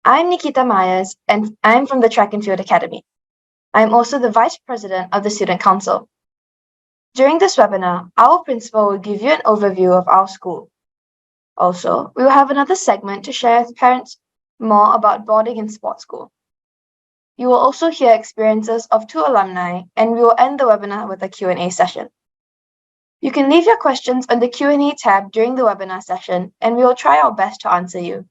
I'm Nikita Myers, and I'm from the Track and Field Academy. I'm also the Vice President of the Student Council. During this webinar, our principal will give you an overview of our school. Also, we will have another segment to share with parents more about boarding in sports school. You will also hear experiences of 2 alumni, and we will end the webinar with a Q&A session. You can leave your questions on the Q&A tab during the webinar session, and we will try our best to answer you.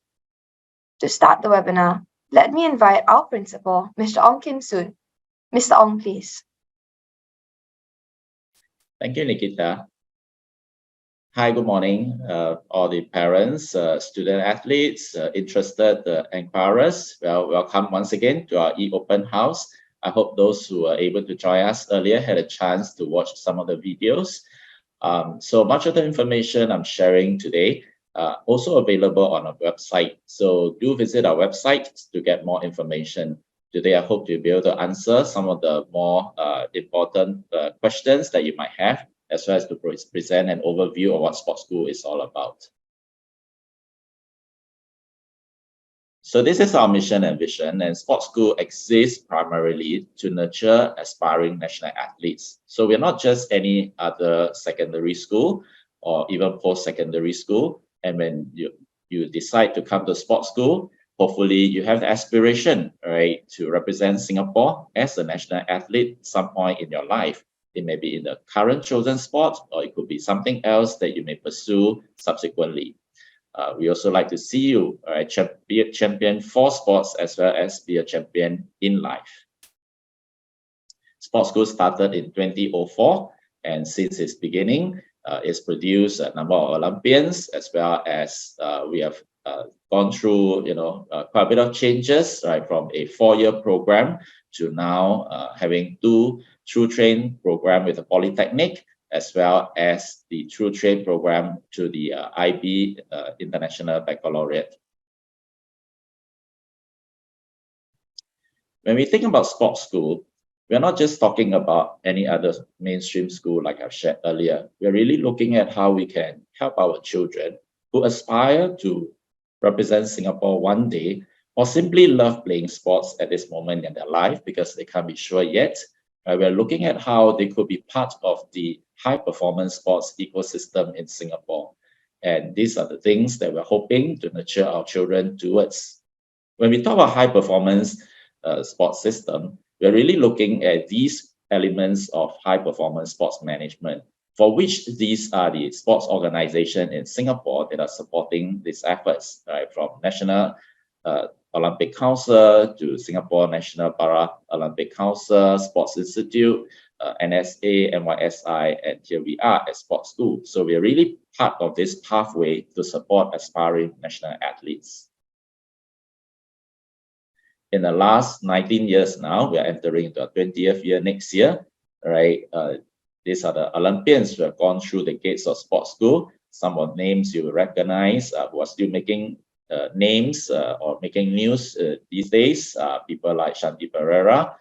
To start the webinar, let me invite our principal, Mr. Ong Kim Soon. Mr. Ong, please. Thank you, Nikita. Hi, good morning, all the parents, student athletes, interested inquirers. Welcome once again to our e-open house. I hope those who were able to join us earlier had a chance to watch some of the videos. So much of the information I'm sharing today also available on our website. So do visit our website to get more information. Today, I hope to be able to answer some of the more important questions that you might have, as well as to present an overview of what Sports School is all about. So this is our mission and vision, and Sports School exists primarily to nurture aspiring national athletes. So we're not just any other secondary school or even post-secondary school. And when you decide to come to Sports School, hopefully you have the aspiration, right, to represent Singapore as a national athlete at some point in your life. It may be in the current chosen sport, or it could be something else that you may pursue subsequently. We also like to see you be a champion for sports as well as be a champion in life. Sports School started in 2004, and since its beginning, it's produced a number of Olympians, as well as we have gone through, quite a bit of changes, right, from a 4-year program to now having 2 True Train program with a polytechnic, as well as the True Train program to the IB International Baccalaureate. When we think about Sports School, we're not just talking about any other mainstream school like I've shared earlier. We're really looking at how we can help our children who aspire to represent Singapore one day, or simply love playing sports at this moment in their life because they can't be sure yet. We're looking at how they could be part of the high-performance sports ecosystem in Singapore. And these are the things that we're hoping to nurture our children towards. When we talk about high-performance sports system, we're really looking at these elements of high-performance sports management, for which these are the sports organizations in Singapore that are supporting these efforts, right? From National Olympic Council to Singapore National Para-Olympic Council, Sports Institute, NSA, NYSI, and here we are at Sports School. So we're really part of this pathway to support aspiring national athletes. In the last 19 years now, we are entering into our 20th year next year, right? These are the Olympians who have gone through the gates of Sports School. Some of the names you will recognize who are still making names or making news these days, people like Shanti Pereira,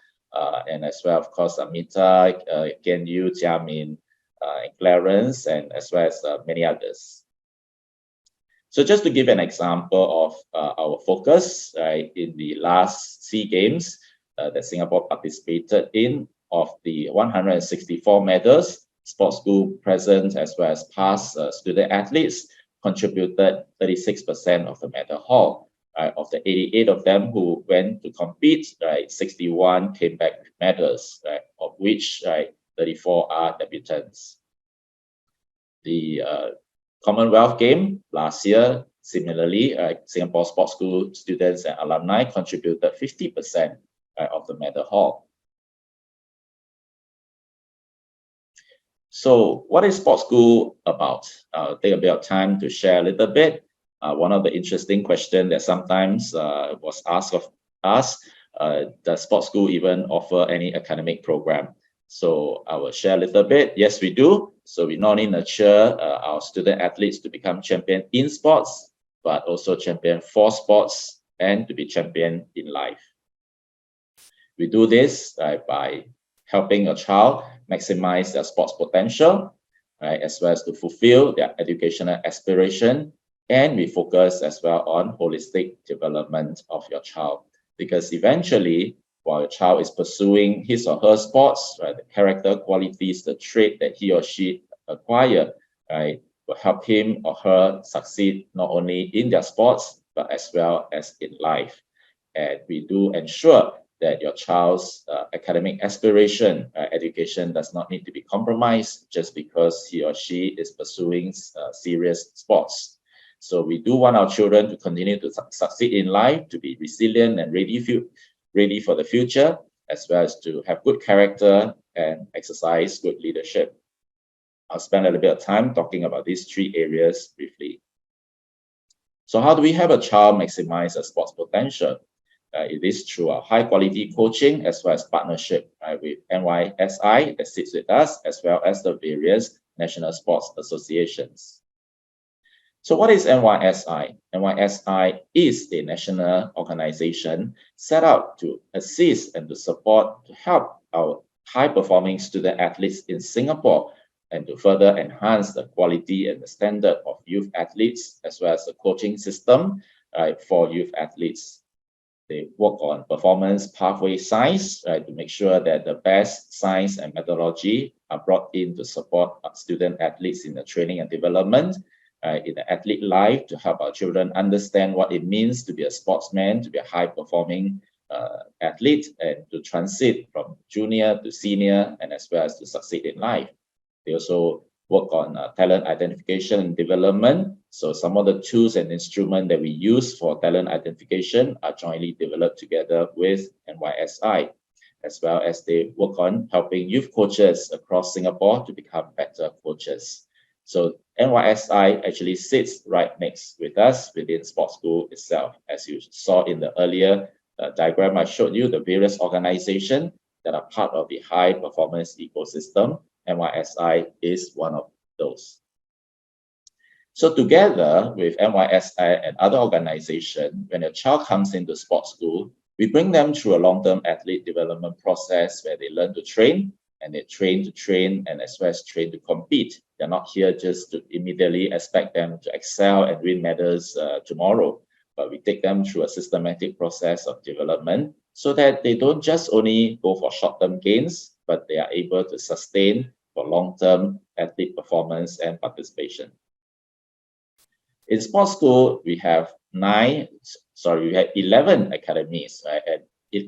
and as well, of course, Amita, Ken Yu, Jia Min, and Clarence, and as well as many others. So just to give an example of our focus, right, in the last SEA Games that Singapore participated in, of the 164 medals, Sports School present as well as past student athletes contributed 36% of the medal haul. Right? Of the 88 of them who went to compete, right, 61 came back with medals, right, of which 34 are debutants. The Commonwealth Game last year, similarly, Singapore Sports School students and alumni contributed 50% of the medal haul. So what is Sports School about? I'll take a bit of time to share a little bit. One of the interesting questions that sometimes was asked of us, does Sports School even offer any academic program? So I will share a little bit. Yes, we do. So we not only nurture our student athletes to become champion in sports, but also champion for sports and to be champion in life. We do this by helping a child maximize their sports potential, right, as well as to fulfill their educational aspiration And we focus as well on holistic development of your child, because eventually, while your child is pursuing his or her sports, right, the character qualities, the trait that he or she acquire, right, will help him or her succeed not only in their sports, but as well as in life. And we do ensure that your child's academic aspiration, education does not need to be compromised just because he or she is pursuing serious sports. So we do want our children to continue to succeed in life, to be resilient and ready for the future, as well as to have good character and exercise good leadership. I'll spend a little bit of time talking about these three areas briefly. So how do we have a child maximize a sports potential? It is through our high quality coaching as well as partnership with NYSI that sits with us, as well as the various national sports associations. So what is NYSI? NYSI is a national organization set out to assist and to support, to help our high-performing student athletes in Singapore and to further enhance the quality and the standard of youth athletes, as well as the coaching system for youth athletes. They work on performance pathway science, to make sure that the best science and methodology are brought in to support student athletes in the training and development, in the athlete life, to help our children understand what it means to be a sportsman, to be a high-performing athlete, and to transit from junior to senior, and as well as to succeed in life. They also work on talent identification and development. So some of the tools and instruments that we use for talent identification are jointly developed together with NYSI, as well as they work on helping youth coaches across Singapore to become better coaches. So NYSI actually sits right next with us within Sports School itself. As you saw in the earlier diagram I showed you, the various organizations that are part of the high performance ecosystem, NYSI is one of those. So together with NYSI and other organizations, when a child comes into Sports School, we bring them through a long-term athlete development process where they learn to train, and they train to train, and as well as train to compete. They're not here just to immediately expect them to excel and win medals tomorrow, but we take them through a systematic process of development so that they don't just only go for short-term gains, but they are able to sustain for long-term athlete performance and participation. In Sports School, we have 11 academies,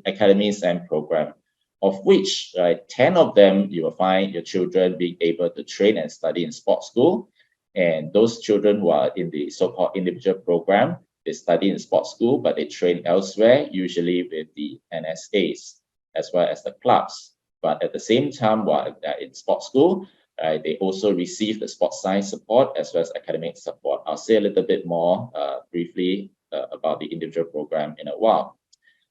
academies and programs, of which 10 of them you will find your children being able to train and study in Sports School. And those children who are in the so-called individual program, they study in Sports School, but they train elsewhere, usually with the NSAs, as well as the clubs. But at the same time, while they're in Sports School, they also receive the sports science support as well as academic support. I'll say a little bit more briefly about the individual program in a while.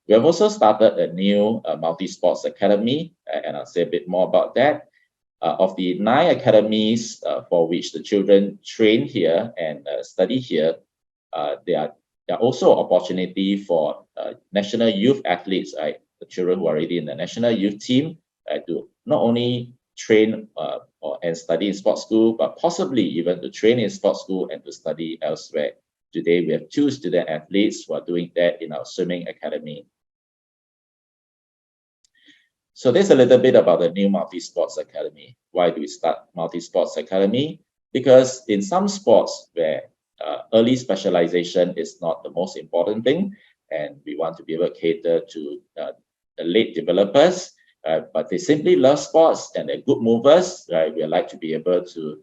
We have also started a new multi-sports academy, and I'll say a bit more about that. Of the 9 academies for which the children train here and study here, there are also opportunity for national youth athletes, the children who are already in the national youth team, to not only train and study in Sports School, but possibly even to train in Sports School and to study elsewhere. Today, we have 2 student athletes who are doing that in our swimming academy. So there's a little bit about the new multi-sports academy. Why do we start multi-sports academy? Because in some sports where early specialization is not the most important thing, and we want to be able to cater to the late developers, but they simply love sports and they're good movers, we like to be able to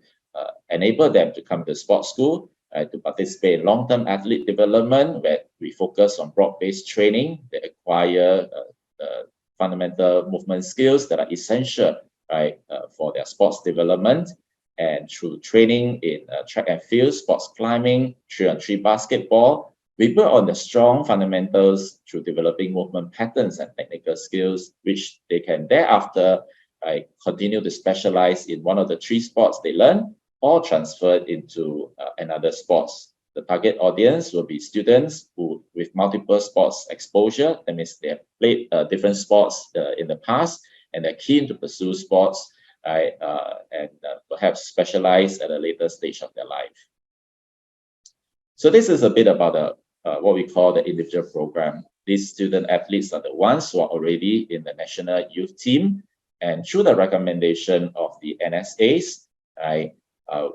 enable them to come to Sports School to participate in long-term athlete development, where we focus on broad-based training. They acquire fundamental movement skills that are essential for their sports development. And through training in track and field, sports climbing, 3-on-3 basketball, we build on the strong fundamentals through developing movement patterns and technical skills, which they can thereafter continue to specialize in one of the 3 sports they learn, or transfer into another sports. The target audience will be students who, with multiple sports exposure, that means they have played different sports in the past, and they're keen to pursue sports and perhaps specialize at a later stage of their life. So this is a bit about what we call the individual program. These student athletes are the ones who are already in the national youth team, and through the recommendation of the NSAs, right,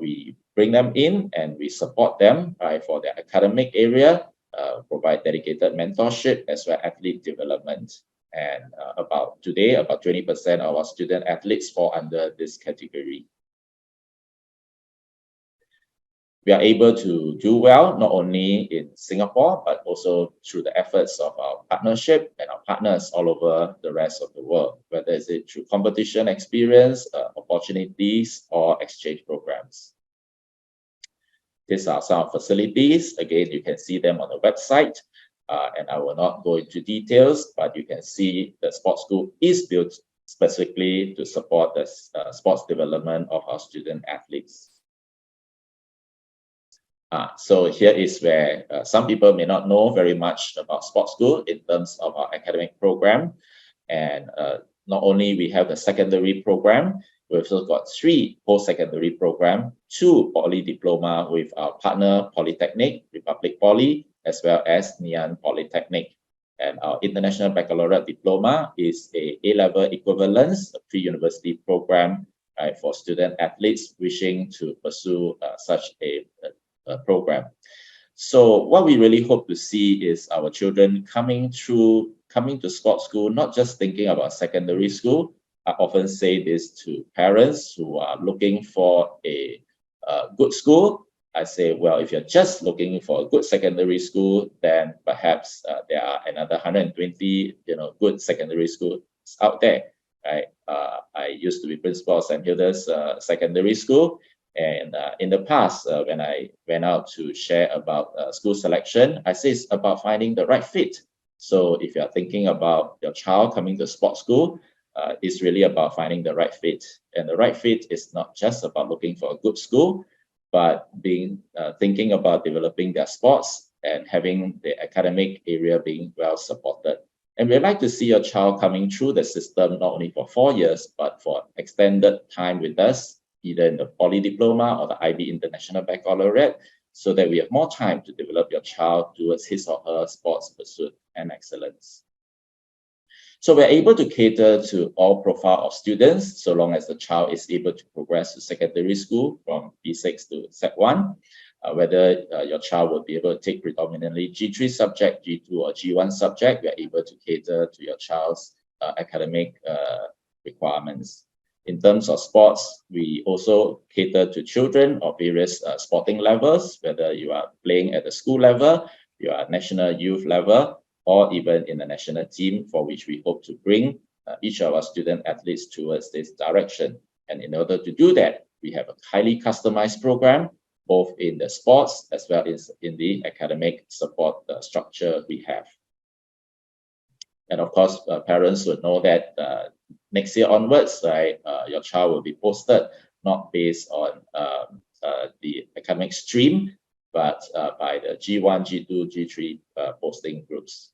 we bring them in and we support them, right, for their academic area, provide dedicated mentorship as well as athlete development. And today, about 20% of our student athletes fall under this category. We are able to do well, not only in Singapore, but also through the efforts of our partnership and our partners all over the rest of the world, whether it's through competition experience, opportunities, or exchange programs. These are some facilities. Again, you can see them on the website, and I will not go into details, but you can see the sports school is built specifically to support the sports development of our student athletes. So here is where some people may not know very much about sports school in terms of our academic program. And not only we have the secondary program, we've also got 3 post-secondary program, 2 poly diploma with our partner Polytechnic, Republic Poly, as well as Ngee Ann Polytechnic. And our International Baccalaureate Diploma is a A-level equivalence, a pre-university program, right, for student athletes wishing to pursue such a program. So what we really hope to see is our children coming to sports school, not just thinking about secondary school. I often say this to parents who are looking for a good school. I say, well, if you're just looking for a good secondary school, then perhaps there are another 120, good secondary schools out there, right? I used to be principal of St. Hilda's Secondary School. And in the past, when I went out to share about school selection, I say it's about finding the right fit. So if you're thinking about your child coming to sports school, it's really about finding the right fit. And the right fit is not just about looking for a good school, but thinking about developing their sports and having the academic area being well supported. And we'd like to see your child coming through the system not only for 4 years, but for extended time with us, either in the Poly Diploma or the IB International Baccalaureate, so that we have more time to develop your child towards his or her sports pursuit and excellence. So we're able to cater to all profile of students, so long as the child is able to progress to secondary school from P6 to Set1, whether your child will be able to take predominantly G3 subject, G2 or G1 subject, we're able to cater to your child's academic requirements. In terms of sports, we also cater to children of various sporting levels, whether you are playing at the school level, you are national youth level, or even in the national team, for which we hope to bring each of our student athletes towards this direction. And in order to do that, we have a highly customized program, both in the sports as well as in the academic support structure we have. And of course, parents will know that next year onwards, right, your child will be posted not based on the academic stream, but by the G1, G2, G3 posting groups.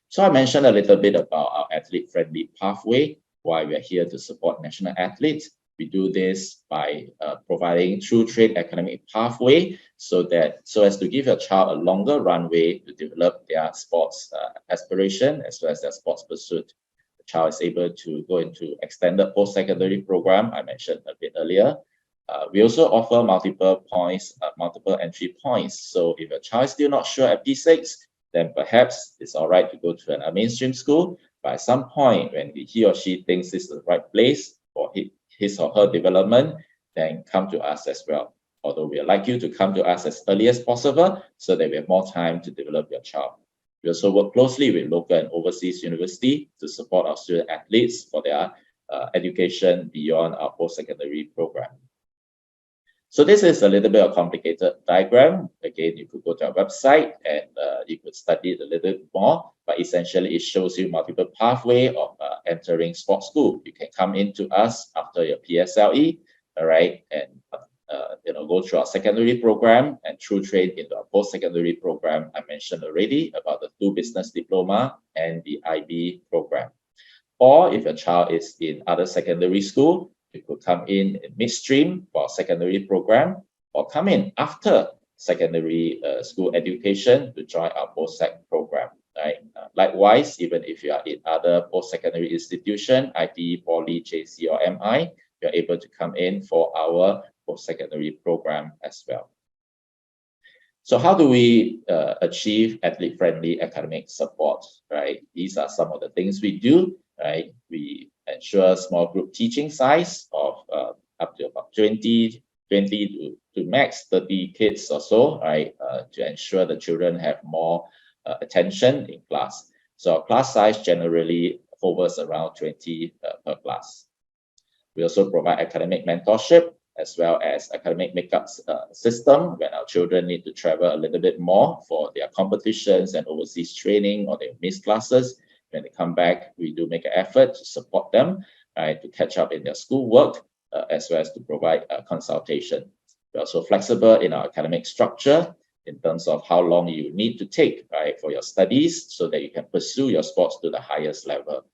So I mentioned a little bit about our athlete-friendly pathway, why we're here to support national athletes. We do this by providing true train academic pathway so as to give your child a longer runway to develop their sports aspiration as well as their sports pursuit. The child is able to go into extended post-secondary program I mentioned a bit earlier. We also offer multiple entry points. So if a child is still not sure at P6, then perhaps it's all right to go to a mainstream school. But at some point, when he or she thinks this is the right place for his or her development, then come to us as well. Although we'd like you to come to us as early as possible so that we have more time to develop your child. We also work closely with local and overseas universities to support our student athletes for their education beyond our post-secondary program. So this is a little bit of a complicated diagram. Again, you could go to our website and you could study it a little bit more, but essentially it shows you multiple pathway of entering sports school. You can come into us after your PSLE, all right, and go through our secondary program and through train into our post-secondary program. I mentioned already about the 2 business diploma and the IB program. Or if your child is in other secondary school, you could come in midstream for our secondary program, or come in after secondary school education to join our post-sec program. Right? Likewise, even if you are in other post-secondary institution, IT, Poly, JC, or MI, you're able to come in for our post-secondary program as well. So how do we achieve athlete-friendly academic support, right? These are some of the things we do, right? We ensure small group teaching size of up to about 20 to max 30 kids or so, right? To ensure the children have more attention in class. So our class size generally hovers around 20 per class. We also provide academic mentorship as well as academic makeup system when our children need to travel a little bit more for their competitions and overseas training, or they miss classes. When they come back, we do make an effort to support them, right, to catch up in their schoolwork, as well as to provide consultation. We're also flexible in our academic structure in terms of how long you need to take, right, for your studies so that you can pursue your sports to the highest level.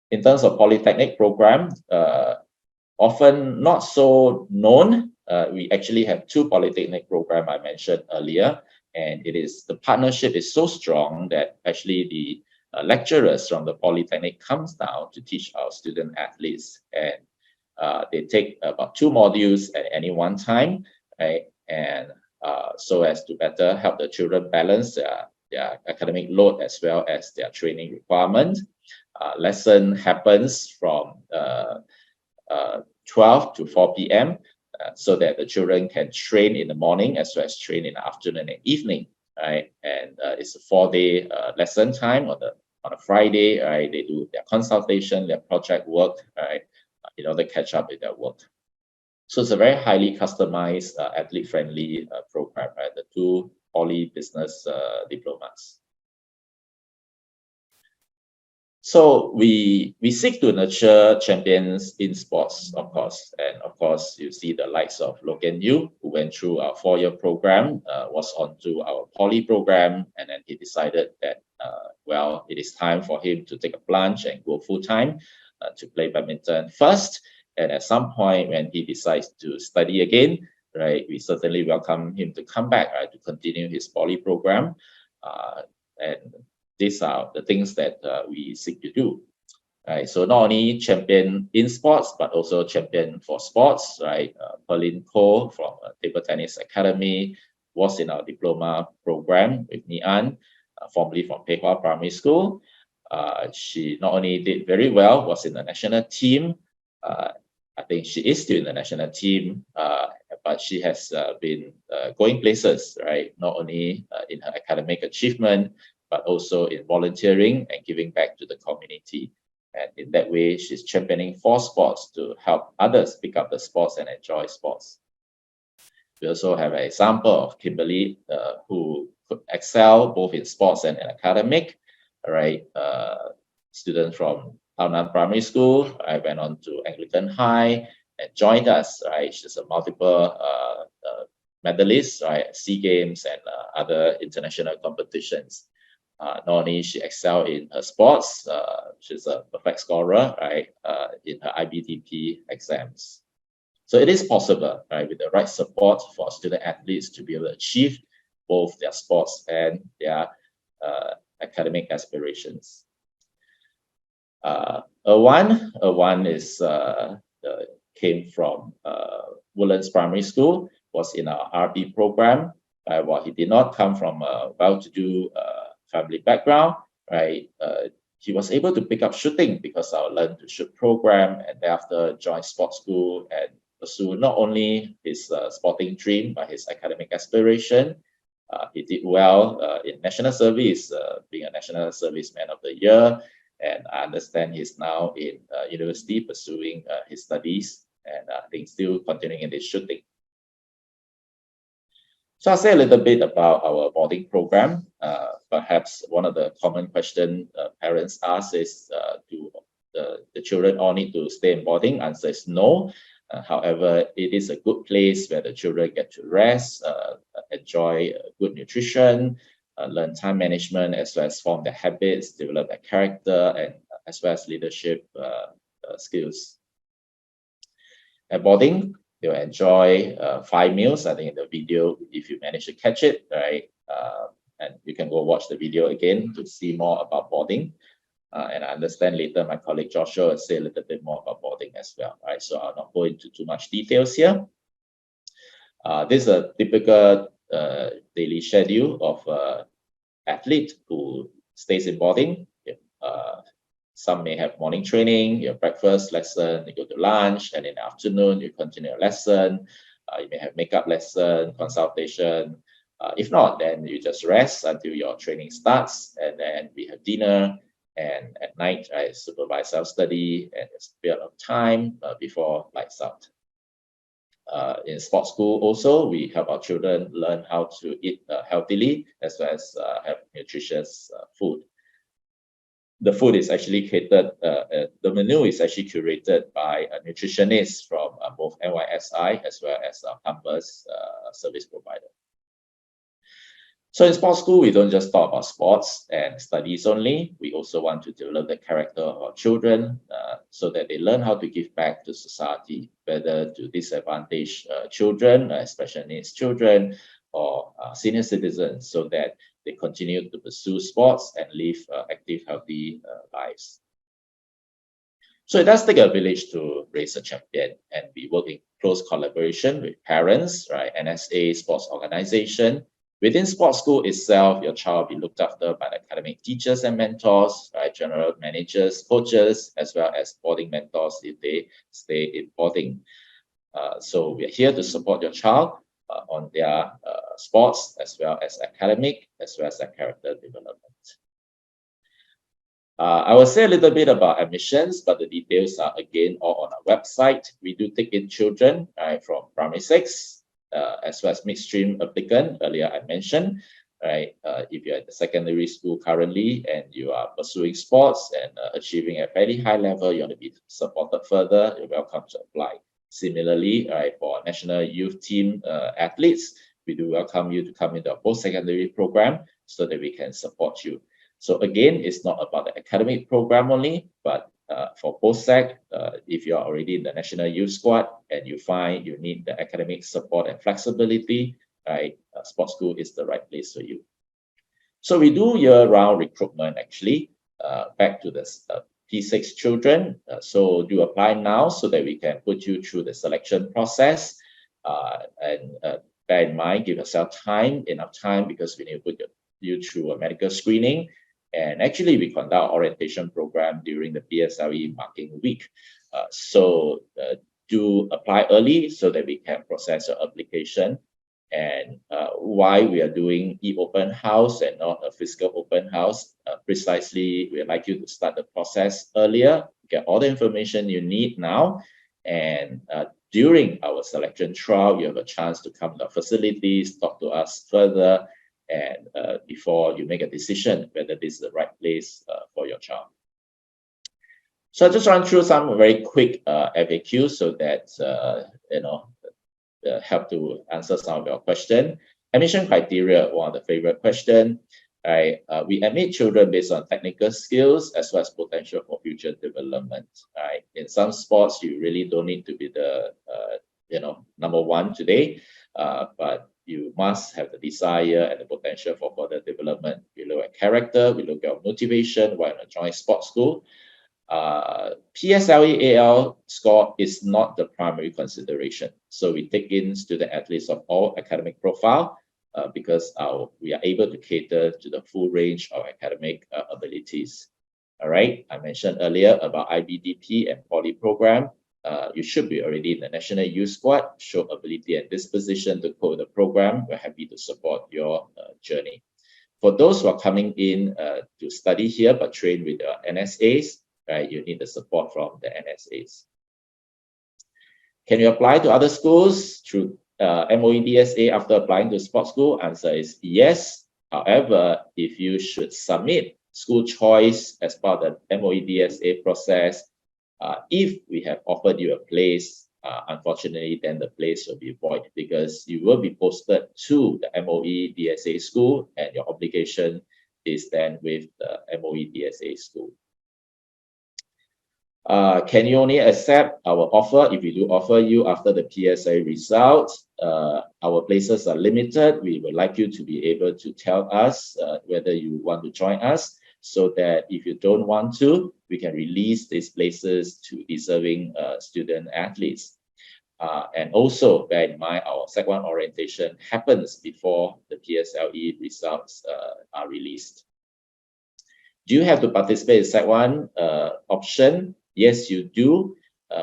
In terms of polytechnic program, often not so known, we actually have two polytechnic programs I mentioned earlier, and the partnership is so strong that actually the lecturers from the polytechnic comes down to teach our student athletes, and they take about 2 modules at any one time, right? And so as to better help the children balance their academic load as well as their training requirement. Lesson happens from 12 to 4 p.m. So that the children can train in the morning as well as train in the afternoon and evening, right? And it's a 4-day lesson time on a Friday, right? They do their consultation, their project work, right, in order to catch up with their work. So it's a very highly customized, athlete-friendly program, right? The 2 poly business diplomas. So we seek to nurture champions in sports, of course. And of course, you see the likes of Logan Yu, who went through our 4-year program, was onto our poly program, and then he decided that, well, it is time for him to take a plunge and go full-time to play badminton first. And at some point when he decides to study again, right, we certainly welcome him to come back, right, to continue his poly program. And these are the things that we seek to do, right? So not only champion in sports, but also champion for sports, right? Perlin Koh from Table Tennis Academy was in our diploma program with Ni An, formerly from Pei Hwa Primary School. She not only did very well, was in the national team. I think she is still in the national team, but she has been going places, right? Not only in her academic achievement, but also in volunteering and giving back to the community. And in that way, she's championing for sports to help others pick up the sports and enjoy sports. We also have an example of Kimberly, who could excel both in sports and in academic, right? Student from Tao Nan Primary School, I went on to Anglican High and joined us, right? She's a multiple medalist, right? At SEA Games and other international competitions. Not only she excelled in her sports, she's a perfect scorer, right, in her IBTP exams. So it is possible, right, with the right support for student athletes to be able to achieve both their sports and their academic aspirations. Erwan is came from Woodlands Primary School, was in our RB program. While he did not come from a well-to-do family background, right? He was able to pick up shooting because our Learn to Shoot program, and thereafter joined sports school and pursue not only his sporting dream but his academic aspiration. He did well in national service, being a National Serviceman of the Year, and I understand he's now in university pursuing his studies, and I think still continuing in his shooting. So I'll say a little bit about our boarding program. Perhaps one of the common questions parents ask is, do the children all need to stay in boarding? Answer is no. However, it is a good place where the children get to rest, enjoy good nutrition, learn time management, as well as form their habits, develop their character, and as well as leadership skills. At boarding, They'll enjoy 5 meals. I think in the video, if you manage to catch it, right? And you can go watch the video again to see more about boarding. And I understand later my colleague Joshua will say a little bit more about boarding as well, right? So I'll not go into too much details here. This is a typical daily schedule of athlete who stays in boarding. Some may have morning training, your breakfast lesson, you go to lunch, and in the afternoon you continue your lesson. You may have makeup lesson, consultation. If not, then you just rest until your training starts, and then we have dinner. And at night, I supervise self-study, and it's a bit of time before lights out. In sports school also, we help our children learn how to eat healthily as well as have nutritious food. The food is actually catered, the menu is actually curated by a nutritionist from both NYSI as well as our campus service provider. So in sports school, we don't just talk about sports and studies only. We also want to develop the character of our children so that they learn how to give back to society, whether to disadvantaged children, special needs children, or senior citizens, so that they continue to pursue sports and live active, healthy lives. So it does take a village to raise a champion, and we work in close collaboration with parents, right? NSA, sports organization. Within sports school itself, your child will be looked after by the academic teachers and mentors, right? General managers, coaches, as well as boarding mentors if they stay in boarding. So we're here to support your child on their sports as well as academic, as well as their character development. I will say a little bit about admissions, but the details are again all on our website. We do take in children from primary 6, as well as mixed stream applicant, earlier I mentioned, right? If you're at the secondary school currently and you are pursuing sports and achieving a fairly high level, you want to be supported further, you're welcome to apply. Similarly, right, for national youth team athletes, we do welcome you to come into our post-secondary program so that we can support you. So again, it's not about the academic program only, but for post-sec, if you're already in the national youth squad and you find you need the academic support and flexibility, right, sports school is the right place for you. So we do year-round recruitment actually, back to the P6 children. So do apply now so that we can put you through the selection process. And bear in mind, give yourself enough time, because we need to put you through a medical screening. And actually, we conduct orientation program during the PSLE marking week. So do apply early so that we can process your application. And why we are doing e-open house and not a physical open house, precisely we'd like you to start the process earlier, get all the information you need now, and during our selection trial, you have a chance to come to our facilities, talk to us further, and before you make a decision whether this is the right place for your child. So I'll just run through some very quick FAQs so that help to answer some of your questions. Admission criteria, one of the favorite questions. Right? We admit children based on technical skills as well as potential for future development. Right? In some sports, you really don't need to be the number one today, but you must have the desire and the potential for further development. We look at character, we look at motivation, why not join sports school. PSLE AL score is not the primary consideration. So we take in student athletes of all academic profile because we are able to cater to the full range of academic abilities. All right, I mentioned earlier about IBDP and poly program. You should be already in the National Youth Squad, show ability and disposition to code the program. We're happy to support your journey. For those who are coming in to study here but train with the NSAs, right, you need the support from the NSAs. Can you apply to other schools through MOE DSA after applying to sports school? Answer is yes. However, if you should submit school choice as part of the MOE DSA process, if we have offered you a place, unfortunately, then the place will be void because you will be posted to the MOE DSA school and your obligation is then with the MOE DSA school. Can you only accept our offer if we do offer you after the PSA results? Our places are limited. We would like you to be able to tell us whether you want to join us, so that if you don't want to, we can release these places to deserving student athletes. And also bear in mind, our Sec 1 orientation happens before the PSLE results are released. Do you have to participate in Sec 1 option? Yes, you do.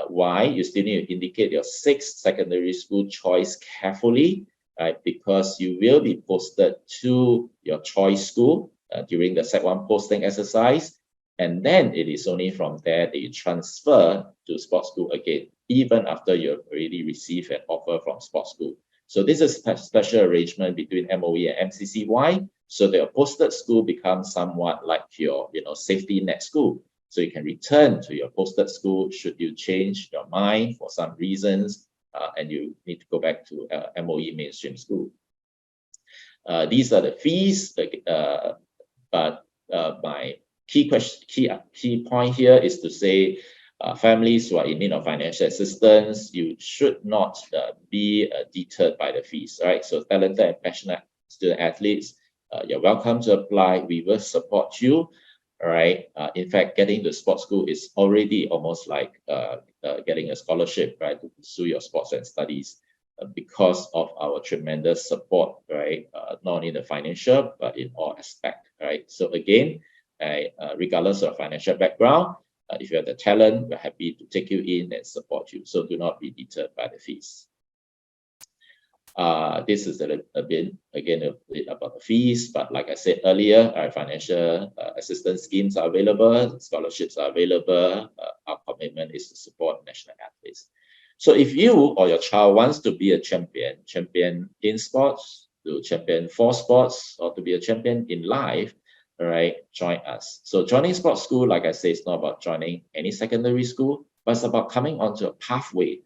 Why? You still need to indicate your 6th secondary school choice carefully, right? Because you will be posted to your choice school during the Sec 1 posting exercise. And then it is only from there that you transfer to sports school again, even after you've already received an offer from sports school. So this is a special arrangement between MOE and MCCY. So the posted school becomes somewhat like your safety net school. So you can return to your posted school should you change your mind for some reasons and you need to go back to MOE mainstream school. These are the fees, but my key point here is to say families who are in need of financial assistance, you should not be deterred by the fees, right? So talented and passionate student athletes, you're welcome to apply. We will support you. All right. In fact, getting to sports school is already almost like getting a scholarship, right, to pursue your sports and studies because of our tremendous support, right? Not only the financial, but in all aspects, right? So again, regardless of financial background, if you have the talent, we're happy to take you in and support you. So do not be deterred by the fees. This is a bit about the fees, but like I said earlier, our financial assistance schemes are available, scholarships are available. Our commitment is to support national athletes. So if you or your child wants to be a champion in sports, to champion for sports, or to be a champion in life, all right, join us. So joining sports school, like I say, it's not about joining any secondary school, but it's about coming onto a pathway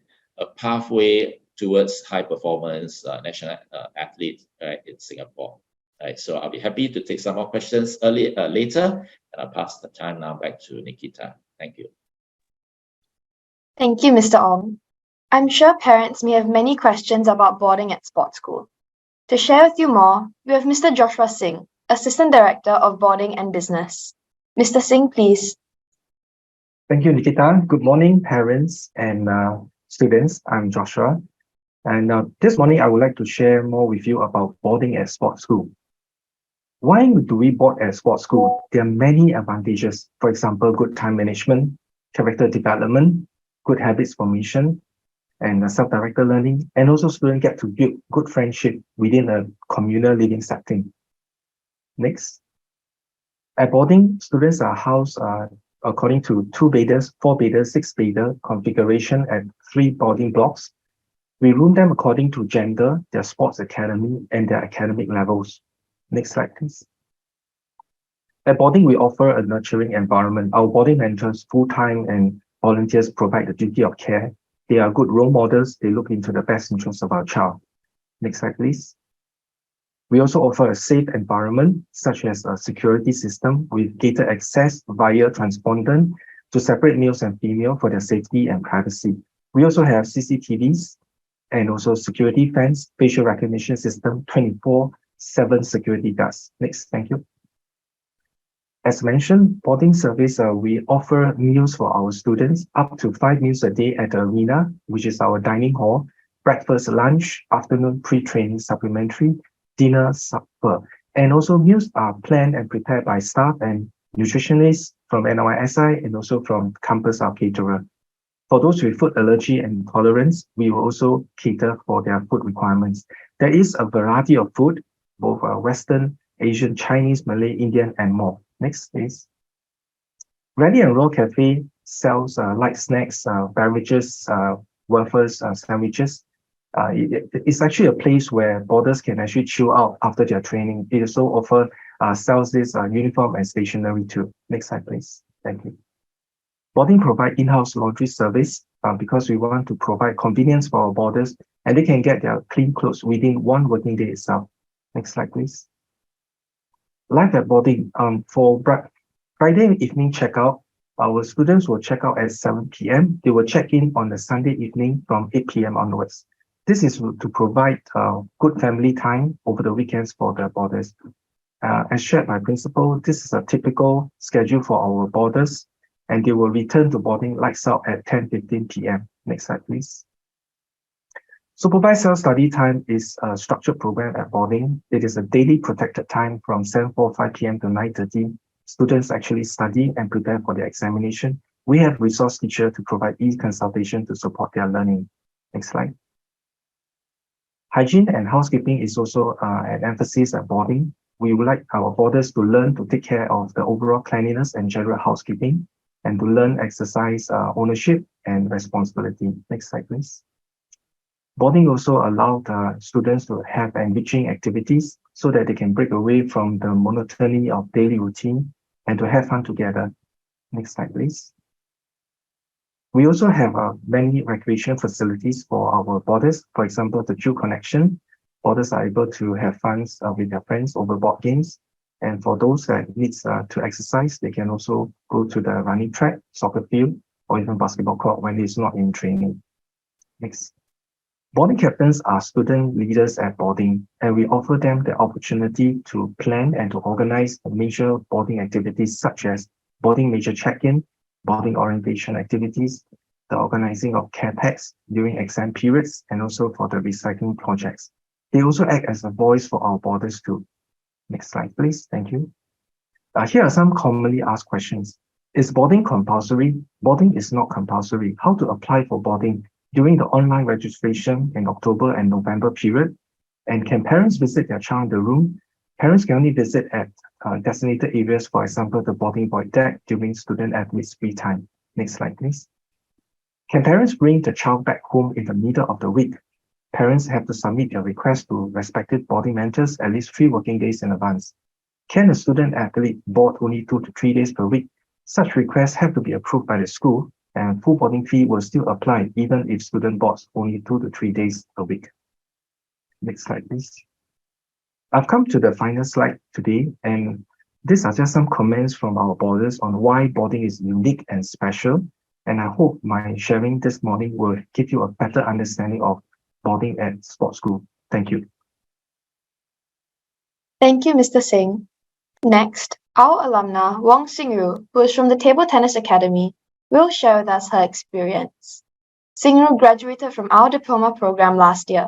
towards high performance national athlete, right, in Singapore. Right, so I'll be happy to take some more questions later, and I'll pass the time now back to Nikita. Thank you. Thank you, Mr. Ong. I'm sure parents may have many questions about boarding at sports school. To share with you more, we have Mr. Joshua Singh, Assistant Director of Boarding and Business. Mr. Singh, please. Thank you, Nikita. Good morning, parents and students. I'm Joshua. And this morning, I would like to share more with you about boarding at sports school. Why do we board at sports school? There are many advantages. For example, good time management, character development, good habits formation, and self-directed learning. And also students get to build good friendship within a communal living setting. Next. At boarding, students are housed according to 2-bedder, 4-bedder, 6-bedder configuration at 3 boarding blocks. We room them according to gender, their sports academy, and their academic levels. Next slide, please. At boarding, we offer a nurturing environment. Our boarding mentors, full-time and volunteers, provide the duty of care. They are good role models. They look into the best interests of our child. Next slide, please. We also offer a safe environment, such as a security system with gated access via transponder to separate males and female for their safety and privacy. We also have CCTVs and also security fence, facial recognition system, 24/7 security guards. Next, thank you. As mentioned, boarding service, we offer meals for our students, up to 5 meals a day at the arena, which is our dining hall, breakfast, lunch, afternoon pre-training supplementary, dinner, supper. And also meals are planned and prepared by staff and nutritionists from NYSI and also from campus our caterer. For those with food allergy and intolerance, we will also cater for their food requirements. There is a variety of food, both Western, Asian, Chinese, Malay, Indian, and more. Next, please. Ready and Raw Cafe sells light snacks, beverages, waffles, sandwiches. It's actually a place where boarders can actually chill out after their training. It also sells this uniform and stationery too. Next slide, please. Thank you. Boarding provide in-house laundry service because we want to provide convenience for our boarders, and they can get their clean clothes within 1 working day itself. Next slide, please. Life at boarding. For Friday evening checkout, Our students will check out at 7 p.m. They will check in on the Sunday evening from 8 p.m. onwards. This is to provide good family time over the weekends for the boarders. As shared by principal, this is a typical schedule for our boarders, and they will return to boarding lights out at 10:15 p.m. Next slide, please. Supervised self-study time is a structured program at boarding. It is a daily protected time from 7:45 p.m. to 9:30. Students actually study and prepare for their examination. We have resource teacher to provide e-consultation to support their learning. Next slide. Hygiene and housekeeping is also an emphasis at boarding. We would like our boarders to learn to take care of the overall cleanliness and general housekeeping, and to learn exercise ownership and responsibility. Next slide, please. Boarding also allowed students to have enriching activities so that they can break away from the monotony of daily routine and to have fun together. Next slide, please. We also have many recreation facilities for our boarders. For example, the Jewel Connection. Boarders are able to have fun with their friends over board games. And for those that need to exercise, they can also go to the running track, soccer field, or even basketball court when it's not in training. Next. Boarding captains are student leaders at boarding, and we offer them the opportunity to plan and to organize major boarding activities such as boarding major check-in, boarding orientation activities, the organizing of care packs during exam periods, and also for the recycling projects. They also act as a voice for our boarders too. Next slide, please. Thank you. Here are some commonly asked questions. Is boarding compulsory? Boarding is not compulsory. How to apply for boarding during the online registration in October and November period? And can parents visit their child in the room? Parents can only visit at designated areas, for example, the boarding void deck during student athletes' free time. Next slide, please. Can parents bring the child back home in the middle of the week? Parents have to submit their request to respective boarding managers at least 3 working days in advance. Can a student athlete board only 2 to 3 days per week? Such requests have to be approved by the school, and full boarding fee will still apply even if student boards only 2 to 3 days a week. Next slide, please. I've come to the final slide today, and these are just some comments from our boarders on why boarding is unique and special. And I hope my sharing this morning will give you a better understanding of boarding at sports school. Thank you. Thank you, Mr. Singh. Next, our alumna, Wong Singru, who is from the Table Tennis Academy, will share with us her experience. Singru graduated from our diploma program last year.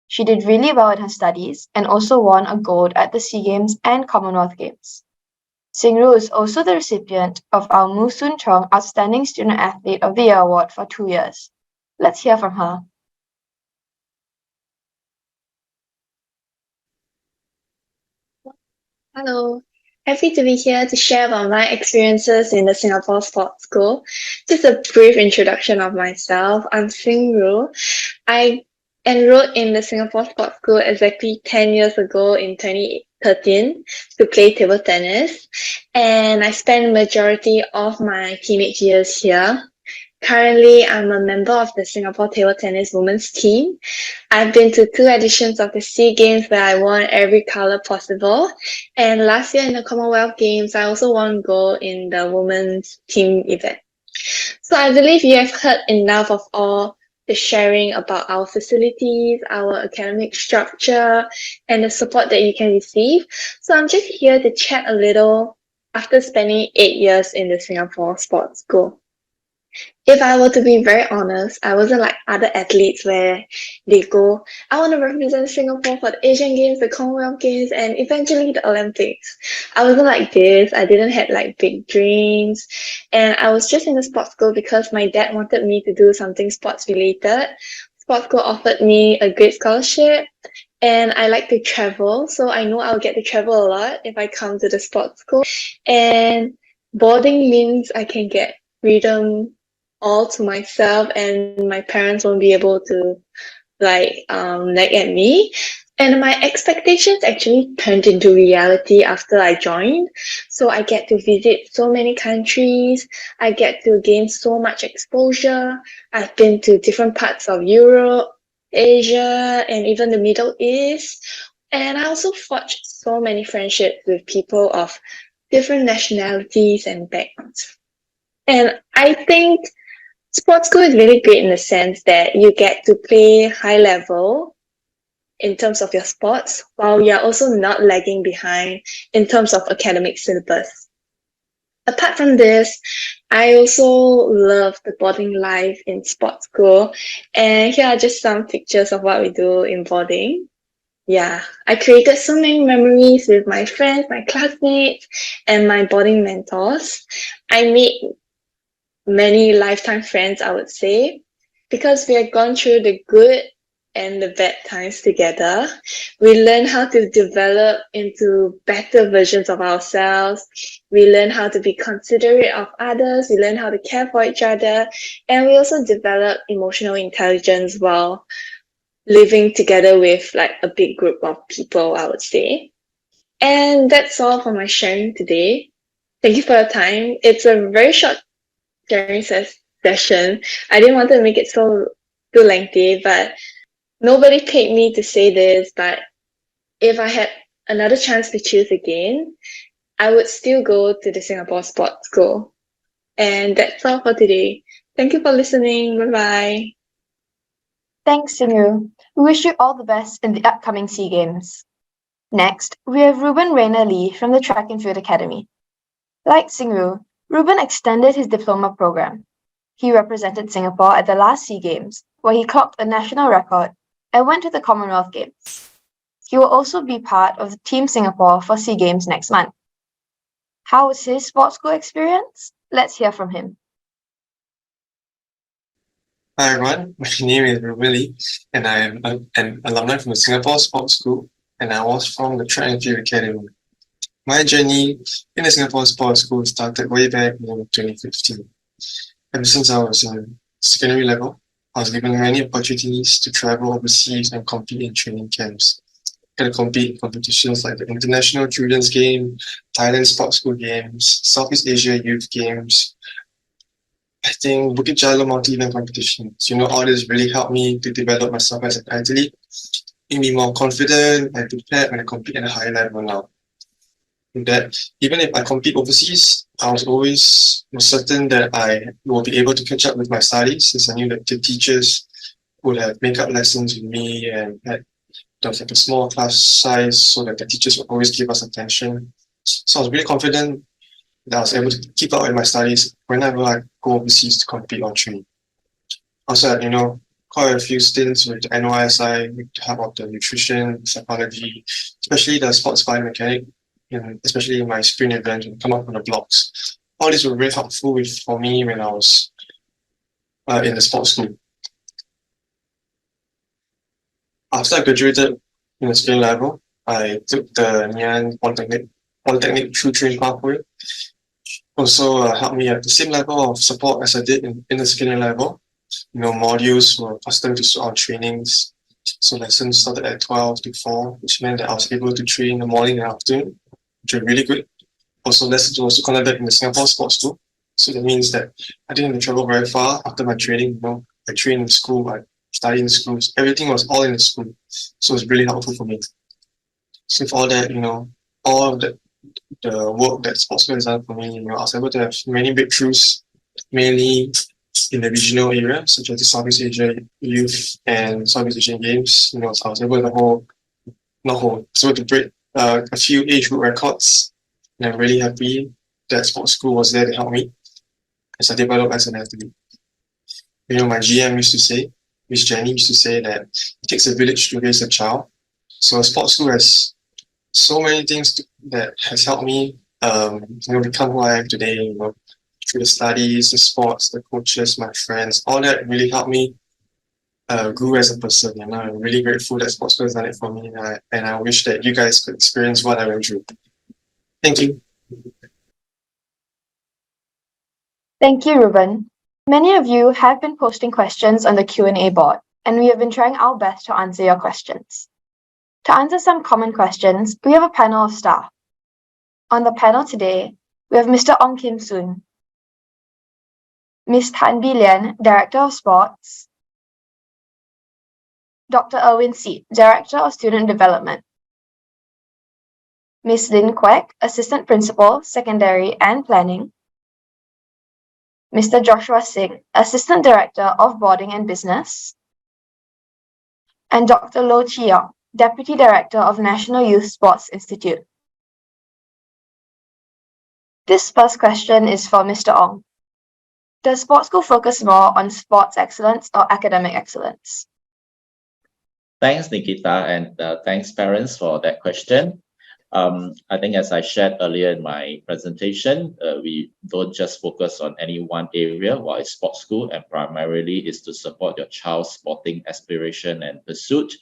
She did really well in her studies and also won a gold at the SEA Games and Commonwealth Games. Singru is also the recipient of our Moo Soon Chong Outstanding Student Athlete of the Year Award for 2 years. Let's hear from her. Hello, happy to be here to share about my experiences in the Singapore Sports School. Just a brief introduction of myself. I'm Singru. I enrolled in the Singapore Sports School exactly 10 years ago in 2013 to play table tennis, and I spent majority of my teenage years here. Currently, I'm a member of the Singapore Table Tennis Women's team. I've been to 2 editions of the SEA Games where I won every color possible. And last year in the Commonwealth Games, I also won gold in the women's team event. So I believe you have heard enough of all the sharing about our facilities, our academic structure, and the support that you can receive. So I'm just here to chat a little after spending 8 years in the Singapore Sports School. If I were to be very honest, I wasn't like other athletes where they go, I want to represent Singapore for the Asian Games, the Commonwealth Games, and eventually the Olympics. I wasn't like this. I didn't have like big dreams. And I was just in the sports school because my dad wanted me to do something sports related. Sports school offered me a great scholarship, and I like to travel. So I know I'll get to travel a lot if I come to the sports school. And boarding means I can get freedom all to myself, and my parents won't be able to nag at me. And my expectations actually turned into reality after I joined. So I get to visit so many countries. I get to gain so much exposure. I've been to different parts of Europe, Asia, and even the Middle East. And I also forged so many friendships with people of different nationalities and backgrounds. And I think sports school is really great in the sense that you get to play high level in terms of your sports, while you're also not lagging behind in terms of academic syllabus. Apart from this, I also love the boarding life in sports school. And here are just some pictures of what we do in boarding. Yeah, I created so many memories with my friends, my classmates, and my boarding mentors. I made many lifetime friends, I would say, because we have gone through the good and the bad times together. We learn how to develop into better versions of ourselves. We learn how to be considerate of others. We learn how to care for each other. And we also develop emotional intelligence while living together with like a big group of people, I would say. And that's all for my sharing today. Thank you for your time. It's a very short sharing session. I didn't want to make it so too lengthy, but nobody paid me to say this. But if I had another chance to choose again, I would still go to the Singapore Sports School. And that's all for today. Thank you for listening. Bye bye. Thanks, Singru. We wish you all the best in the upcoming SEA Games. Next, we have Ruben Rainer Lee from the Track and Field Academy. Like Singru, Ruben extended his diploma program. He represented Singapore at the last SEA Games, where he clocked a national record and went to the Commonwealth Games. He will also be part of the Team Singapore for SEA Games next month. How was his sports school experience? Let's hear from him. Hi everyone, my name is Ruben Lee and I am an alumni from the Singapore Sports School and I was from the Track and Field Academy. My journey in the Singapore Sports School started way back in 2015. Ever since I was in secondary level, I was given many opportunities to travel overseas and compete in training camps. I got to compete in competitions like the International Children's Game, Thailand Sports School Games, Southeast Asia Youth Games, I think Bukit Jalil multi-event competitions. All this really helped me to develop myself as an athlete, make me more confident and prepared when I compete at a higher level now. And that even if I compete overseas, I was always certain that I will be able to catch up with my studies, since I knew that the teachers would have make-up lessons with me and there was like a small class size so that the teachers would always give us attention. So I was really confident that I was able to keep up with my studies whenever I go overseas to compete or train. Also, quite a few stints with the NYSI with the help of the nutrition, psychology, especially the sports biomechanic, and especially in my sprint event and come up on the blocks. All these were really helpful for me when I was in the sports school. After I graduated in the skill level, I took the Ngee Ann Polytechnic True Train pathway. Also helped me at the same level of support as I did in the senior level. Modules were custom to our trainings. So lessons started at 12 to 4, which meant that I was able to train in the morning and afternoon, which were really good. Also lessons were also conducted in the Singapore Sports School. So that means that I didn't have to travel very far after my training. I trained in school, I studied in schools, everything was all in the school. So it's really helpful for me. So with all that, all of the work that sports school has done for me, I was able to have many breakthroughs, mainly in the regional area, such as the Southeast Asia Youth and Southeast Asian Games. I was able to break a few age group records, and I'm really happy that sports school was there to help me as I developed as an athlete. My GM used to say, Miss Jenny used to say that it takes a village to raise a child. So sports school has so many things that has helped me become who I am today, through the studies, the sports, the coaches, my friends, all that really helped me grow as a person. I'm really grateful that sports school has done it for me, and I wish that you guys could experience what I went through. Thank you. Thank you, Ruben. Many of you have been posting questions on the Q&A board, and we have been trying our best to answer your questions. To answer some common questions, we have a panel of staff. On the panel today, we have Mr. Ong Kim Soon, Ms. Tan Bee Lian, Director of Sports, Dr. Erwin Seet, Director of Student Development, Ms. Lin Kwek, Assistant Principal, Secondary and Planning, Mr. Joshua Singh, Assistant Director of Boarding and Business, and Dr. Loh Chi-Yong, Deputy Director of National Youth Sports Institute. This first question is for Mr. Ong. Does Sports School focus more on sports excellence or academic excellence? Thanks, Nikita, and thanks, parents, for that question. I think as I shared earlier in my presentation, we don't just focus on any one area while it's sports school, and primarily is to support your child's sporting aspiration and pursuit.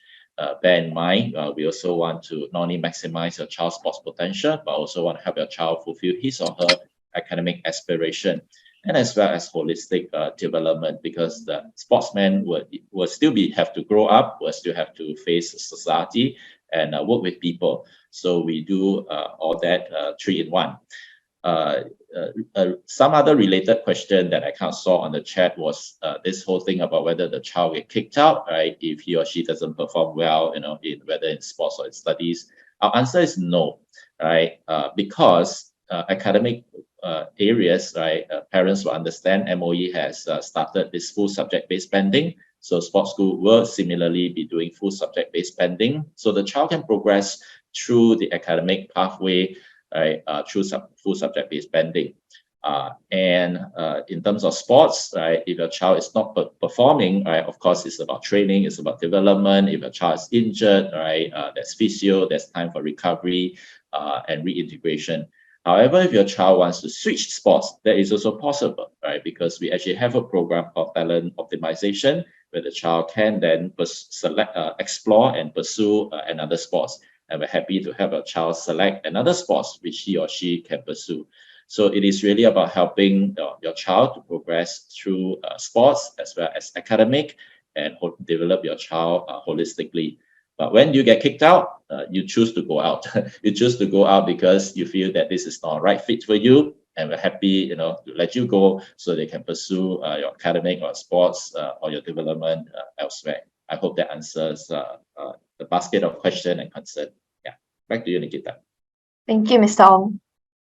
Bear in mind, we also want to not only maximize your child's sports potential, but also want to help your child fulfill his or her academic aspiration, and as well as holistic development, because the sportsman will still have to grow up, will still have to face society and work with people. So we do all that 3 in 1. Some other related question that I kind of saw on the chat was this whole thing about whether the child get kicked out, right, if he or she doesn't perform well, whether in sports or in studies. Our answer is no, right? Because academic areas, right, parents will understand MOE has started this full subject-based banding. So sports school will similarly be doing full subject-based banding, so the child can progress through the academic pathway, right, through full subject-based banding. And in terms of sports, right, if your child is not performing, right, of course, it's about training, it's about development. If your child is injured, right, there's physio, there's time for recovery and reintegration. However, if your child wants to switch sports, that is also possible, right? Because we actually have a program called talent optimization, where the child can then explore and pursue another sports. And we're happy to have a child select another sports which he or she can pursue. So it is really about helping your child to progress through sports as well as academic, and develop your child holistically. But when you get kicked out, you choose to go out. You choose to go out because you feel that this is not a right fit for you, and we're happy, to let you go so they can pursue your academic or sports or your development elsewhere. I hope that answers the basket of question and concern. Yeah, back to you, Nikita. Thank you, Mr. Ong.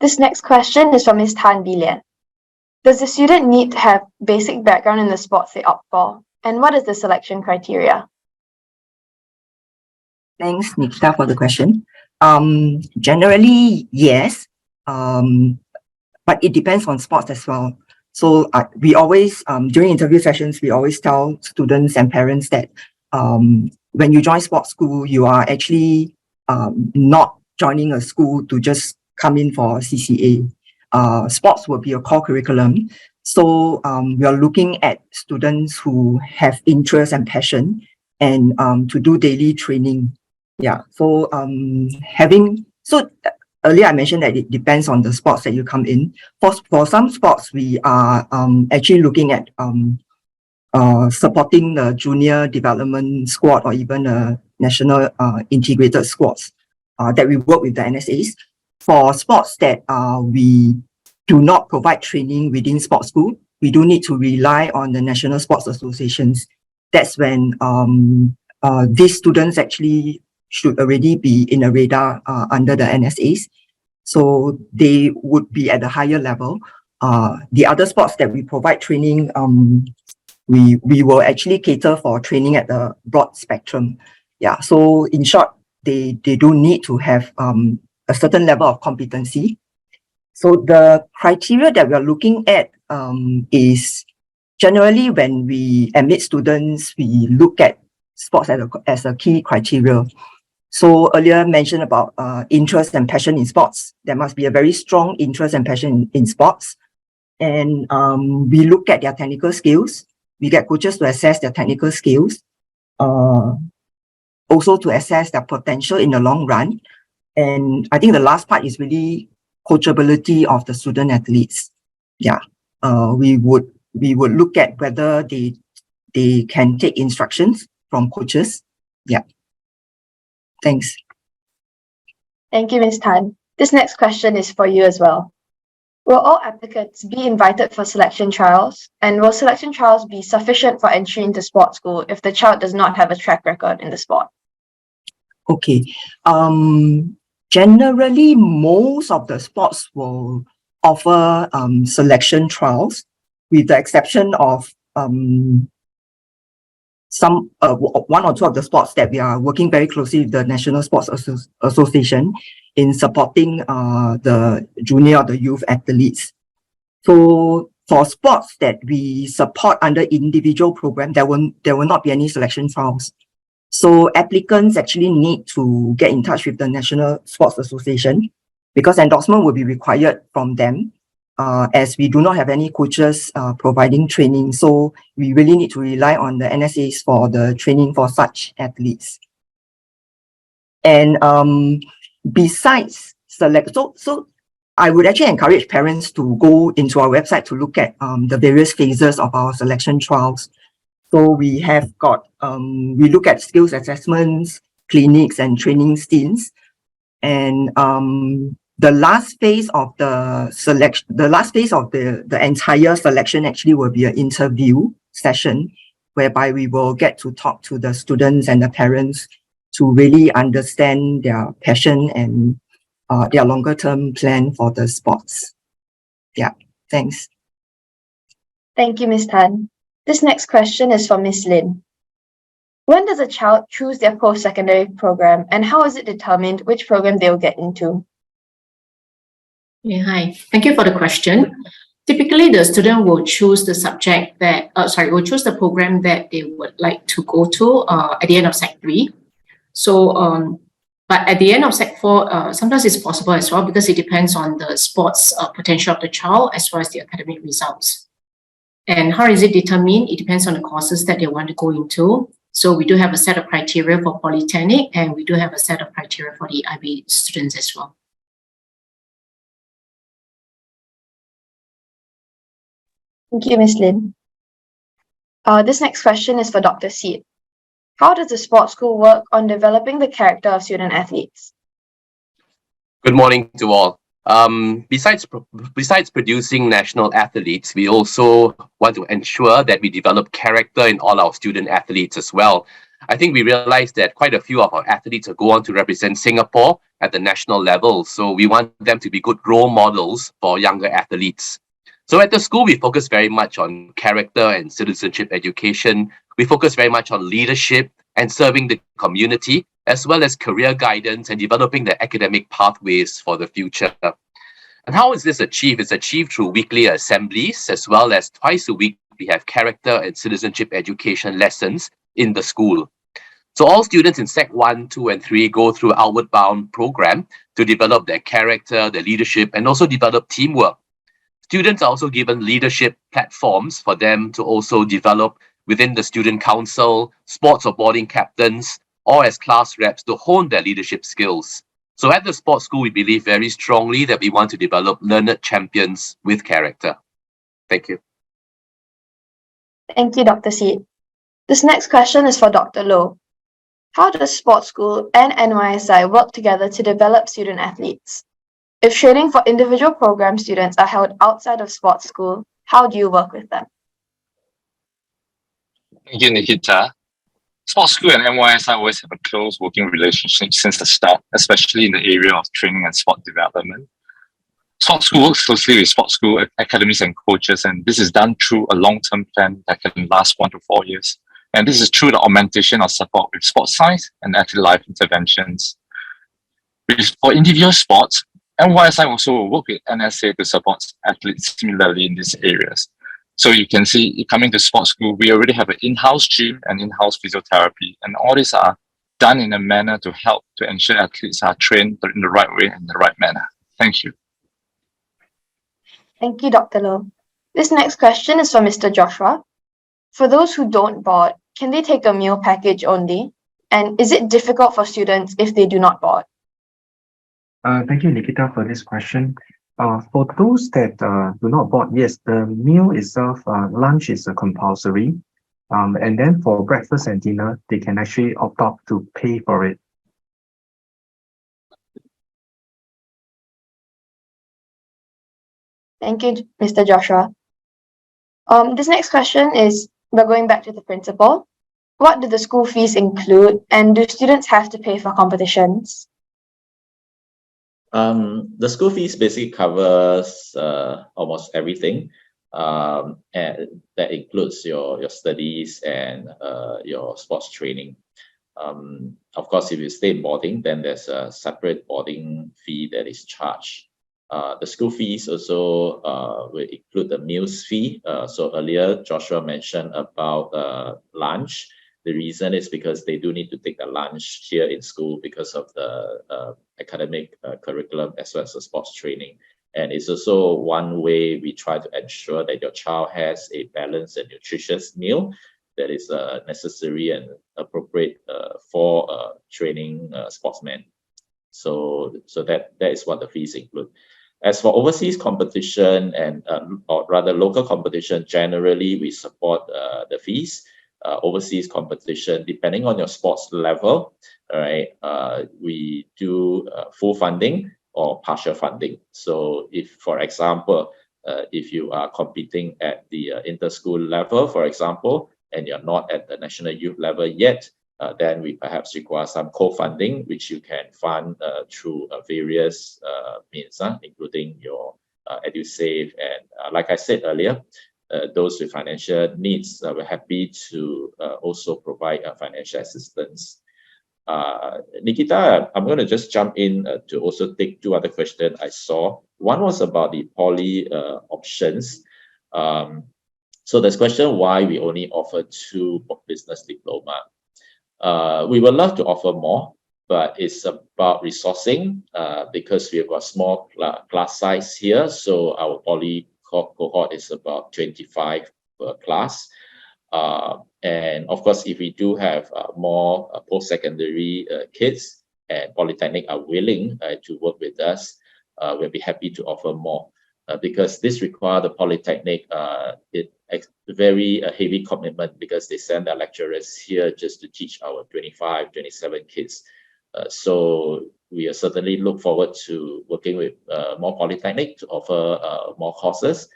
This next question is from Ms. Tan Bilian. Does the student need to have basic background in the sports they opt for? And what is the selection criteria? Thanks, Nikita, for the question. Generally, yes, but it depends on sports as well. So we always, during interview sessions, we always tell students and parents that when you join sports school, you are actually not joining a school to just come in for CCA. Sports will be a core curriculum. So we are looking at students who have interest and passion, and to do daily training. Yeah, so earlier I mentioned that it depends on the sports that you come in. For some sports, we are actually looking at supporting the junior development squad or even a national integrated squads that we work with the NSAs. For sports that we do not provide training within sports school, we do need to rely on the national sports associations. That's when these students actually should already be in a radar under the NSAs. So they would be at a higher level. The other sports that we provide training, we will actually cater for training at the broad spectrum. Yeah, so in short, they do need to have a certain level of competency. So the criteria that we are looking at is generally when we admit students, we look at sports as a key criteria. So earlier mentioned about interest and passion in sports. There must be a very strong interest and passion in sports. And we look at their technical skills. We get coaches to assess their technical skills. Also to assess their potential in the long run. And I think the last part is really coachability of the student athletes. Yeah, we would look at whether they can take instructions from coaches. Yeah. Thanks. Thank you, Ms. Tan. This next question is for you as well. Will all applicants be invited for selection trials? And will selection trials be sufficient for entry into sports school if the child does not have a track record in the sport? Okay. Generally, most of the sports will offer selection trials. with the exception of some one or two of the sports that we are working very closely with the National Sports Association in supporting the junior or the youth athletes. So for sports that we support under individual program, there will not be any selection trials. So applicants actually need to get in touch with the National Sports Association because endorsement will be required from them, as we do not have any coaches providing training. So we really need to rely on the NSAs for the training for such athletes. And besides select, so I would actually encourage parents to go into our website to look at the various phases of our selection trials. So we have got, we look at skills assessments, clinics and training stints. And the last phase of the selection, the last phase of the entire selection actually will be an interview session whereby we will get to talk to the students and the parents to really understand their passion and their longer term plan for the sports. Yeah, thanks. Thank you, Ms. Tan. This next question is for Ms. Lin. When does a child choose their post-secondary program and how is it determined which program they will get into? Yeah, hi. Thank you for the question. Typically, the student will choose the subject that, will choose the program that they would like to go to at the end of Sec 3. So, but at the end of Sec 4, sometimes it's possible as well because it depends on the sports potential of the child as well as the academic results. And how is it determined? It depends on the courses that they want to go into. So we do have a set of criteria for polytechnic and we do have a set of criteria for the IB students as well. Thank you, Ms. Lin. This next question is for Dr. Seet. How does the sports school work on developing the character of student athletes? Good morning to all. Besides producing national athletes, we also want to ensure that we develop character in all our student athletes as well. I think we realized that quite a few of our athletes go on to represent Singapore at the national level. So we want them to be good role models for younger athletes. So at the school, we focus very much on character and citizenship education. We focus very much on leadership and serving the community, as well as career guidance and developing the academic pathways for the future. And how is this achieved? It's achieved through weekly assemblies, as well as twice a week, we have character and citizenship education lessons in the school. So all students in Sec 1, 2, and 3 go through Outward Bound program to develop their character, their leadership, and also develop teamwork. Students are also given leadership platforms for them to also develop within the student council, sports or boarding captains, or as class reps to hone their leadership skills. So at the sports school, we believe very strongly that we want to develop learned champions with character. Thank you. Thank you, Dr. Seet. This next question is for Dr. Loh. How does sports school and NYSI work together to develop student athletes? If training for individual program students are held outside of sports school, how do you work with them? Thank you, Nikita. Sports school and NYSI always have a close working relationship since the start, especially in the area of training and sport development. Sports school works closely with sports school academies and coaches, and this is done through a long-term plan that can last 1 to 4 years. And this is through the augmentation of support with sports science and athlete life interventions. For individual sports, NYSI also will work with NSA to support athletes similarly in these areas. So you can see, coming to sports school, we already have an in-house gym and in-house physiotherapy, and all these are done in a manner to help to ensure athletes are trained in the right way and the right manner. Thank you. Thank you, Dr. Loh. This next question is for Mr. Joshua. For those who don't board, can they take a meal package only? And is it difficult for students if they do not board? Thank you, Nikita, for this question. For those that do not board, yes, the meal itself, lunch is compulsory. And then for breakfast and dinner, they can actually opt out to pay for it. Thank you, Mr. Joshua. This next question is, we're going back to the principal. What do the school fees include, and do students have to pay for competitions? The school fees basically covers almost everything. and that includes your studies and your sports training. Of course, if you stay in boarding, then there's a separate boarding fee that is charged. The school fees also will include the meals fee. So earlier, Joshua mentioned about lunch. The reason is because they do need to take a lunch here in school because of the academic curriculum as well as the sports training. And it's also one way we try to ensure that your child has a balanced and nutritious meal that is necessary and appropriate for training sportsmen. So that is what the fees include. As for overseas competition and or rather local competition, generally we support the fees. Overseas competition, depending on your sports level, all right, we do full funding or partial funding. So if, for example, if you are competing at the inter-school level, for example, and you're not at the national youth level yet, then we perhaps require some co-funding, which you can fund through various means, including your EduSave. And like I said earlier, those with financial needs, we're happy to also provide financial assistance. Nikita, I'm going to just jump in to also take two other questions I saw. One was about the poly options. So there's question why we only offer 2 business diploma. We would love to offer more, but it's about resourcing because we have a small class size here. So our poly cohort is about 25 per class. And of course, if we do have more post-secondary kids and Polytechnic are willing to work with us, we'll be happy to offer more because this requires the Polytechnic very heavy commitment because they send their lecturers here just to teach our 25, 27 kids. So we certainly look forward to working with more Polytechnic to offer more courses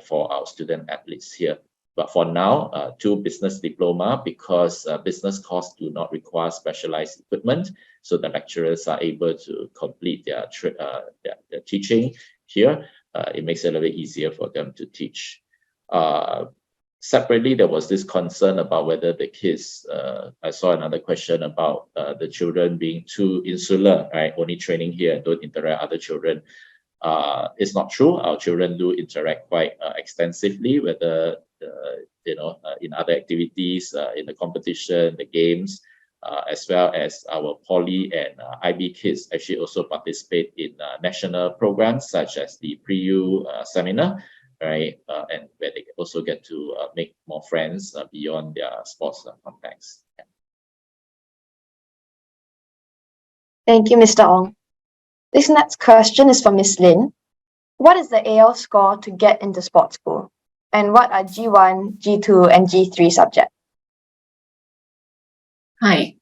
for our student athletes here. But for now, 2 business diploma because business courses do not require specialized equipment. So the lecturers are able to complete their teaching here. It makes it a little bit easier for them to teach. Separately, there was this concern about whether the kids, I saw another question about the children being too insular, right? Only training here and don't interact with other children. It's not true. Our children do interact quite extensively, whether in other activities, in the competition, the games, as well as our poly and IB kids actually also participate in national programs such as the Pre-U seminar, right? And where they also get to make more friends beyond their sports context. Yeah. Thank you, Mr. Ong. This next question is from Ms. Lin. What is the AL score to get into sports school? And what are G1, G2, and G3 subjects? Hi,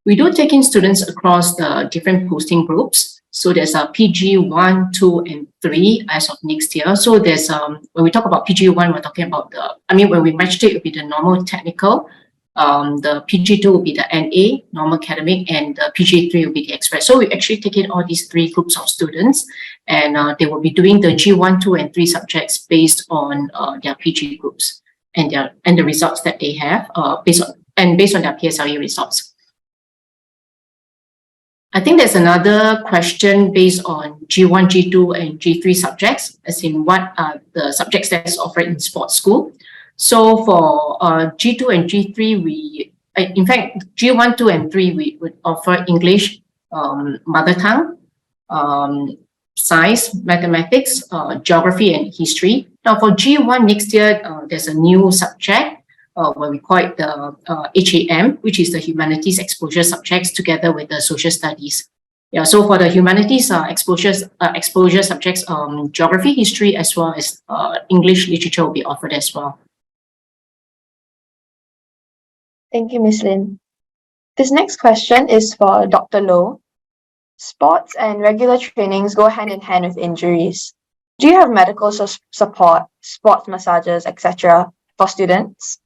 we do take in students across the different posting groups. So there's a PG 1, 2, and 3 as of next year. So there's when we talk about PG 1, we're talking about when we matched it would be the normal technical. The PG2 will be the NA, normal academic, and the PG3 will be the express. So we actually take in all these 3 groups of students, and they will be doing the G1, 2, and 3 subjects based on their PG groups and the results that they have based on their PSLE results. I think there's another question based on G1, G2, and G3 subjects, as in what are the subjects that's offered in sports school. So for G2 and G3, in fact, G1, 2, and 3, we would offer English, mother tongue, science, mathematics, geography, and history. Now for G1 next year, there's a new subject where we call it the HAM, which is the Humanities Exposure Subjects together with the Social Studies. Yeah, so for the Humanities exposure subjects, geography, history, as well as English literature will be offered as well. Thank you, Ms. Lin. This next question is for Dr. Loh. Sports and regular trainings go hand in hand with injuries. Do you have medical support, sports massages, etc. for students?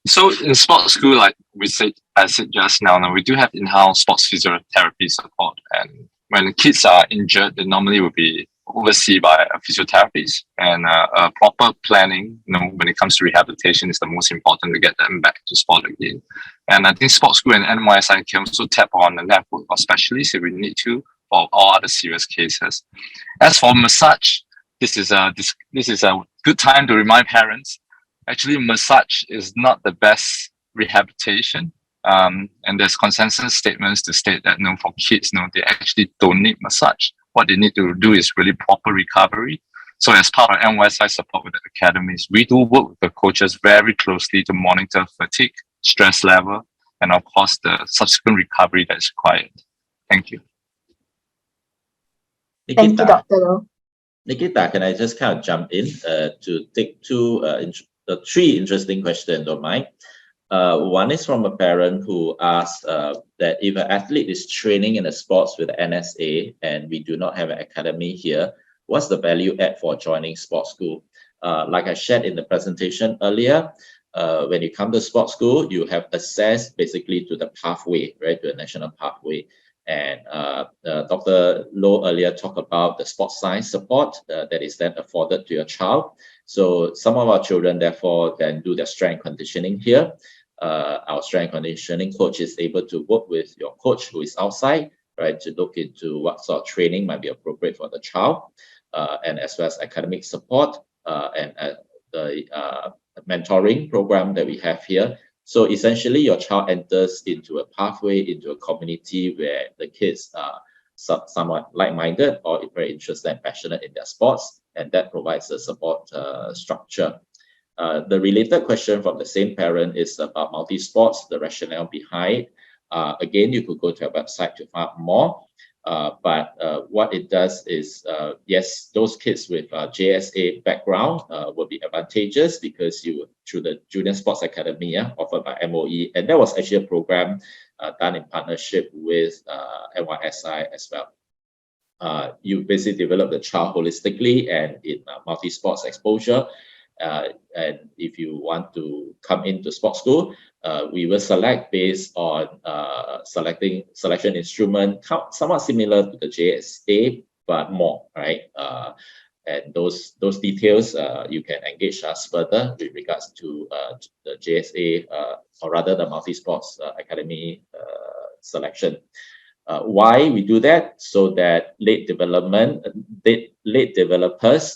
So in sports school, like I said just now, we do have in-house sports physiotherapy support. And when the kids are injured, they normally will be overseen by a physiotherapist, and proper planning, when it comes to rehabilitation is the most important to get them back to sport again. And I think Sports School and NYSI can also tap on the network of specialists if we need to for all other serious cases. As for massage, this is a good time to remind parents. Actually, massage is not the best rehabilitation. And there's consensus statements to state that for kids, they actually don't need massage. What they need to do is really proper recovery. So as part of NYSI support with the academies, we do work with the coaches very closely to monitor fatigue, stress level, and of course the subsequent recovery that's required. Thank you. Thank you, Dr. Loh. Nikita, can I just kind of jump in to take three interesting questions, don't mind? One is from a parent who asked that if an athlete is training in a sports with NSA and we do not have an academy here, what's the value add for joining sports school? Like I shared in the presentation earlier, when you come to sports school, you have access basically to the pathway, right, to a national pathway. And Dr. Loh earlier talked about the sports science support that is then afforded to your child. So some of our children, therefore, then do their strength conditioning here. Our strength conditioning coach is able to work with your coach who is outside, right, to look into what sort of training might be appropriate for the child, and as well as academic support and the mentoring program that we have here. So essentially, your child enters into a pathway, into a community where the kids are somewhat like-minded or very interested and passionate in their sports, and that provides a support structure. The related question from the same parent is about multi-sports, the rationale behind. Again, you could go to our website to find out more. But what it does is, yes, those kids with JSA background will be advantageous because you through the Junior Sports Academy offered by MOE, and that was actually a program done in partnership with NYSI as well. You basically develop the child holistically and in multi-sports exposure. And if you want to come into sports school, we will select based on selection instrument, somewhat similar to the JSA, but more, right? And those details, you can engage us further with regards to the JSA, or rather the multi-sports academy selection. Why we do that? So that late developers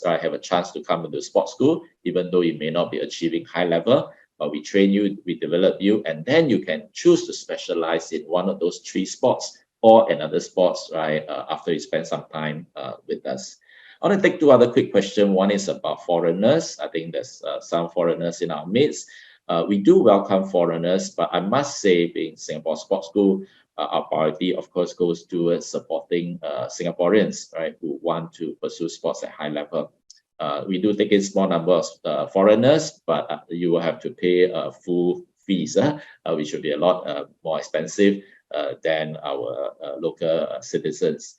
have a chance to come into sports school, even though you may not be achieving high level, but we train you, we develop you, and then you can choose to specialize in one of those three sports or another sports, right, after you spend some time with us. I want to take two other quick questions. One is about foreigners. I think there's some foreigners in our midst. We do welcome foreigners, but I must say, being Singapore Sports School, our priority, of course, goes towards supporting Singaporeans, right, who want to pursue sports at high level. We do take in small numbers of foreigners, but you will have to pay full fees, which will be a lot more expensive than our local citizens.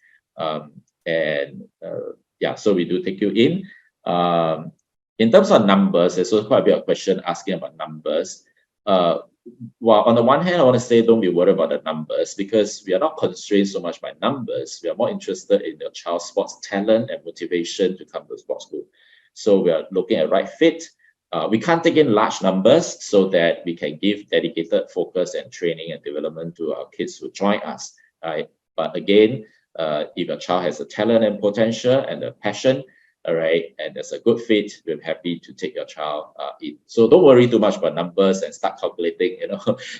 Yeah, so we do take you in. In terms of numbers, there's also quite a bit of question asking about numbers. Well, on the one hand, I want to say don't be worried about the numbers because we are not constrained so much by numbers. We are more interested in your child's sports talent and motivation to come to sports school. So we are looking at right fit. We can't take in large numbers so that we can give dedicated focus and training and development to our kids who join us, right? But again, if your child has a talent and potential and a passion, all right, and there's a good fit, we're happy to take your child in. So don't worry too much about numbers and start calculating,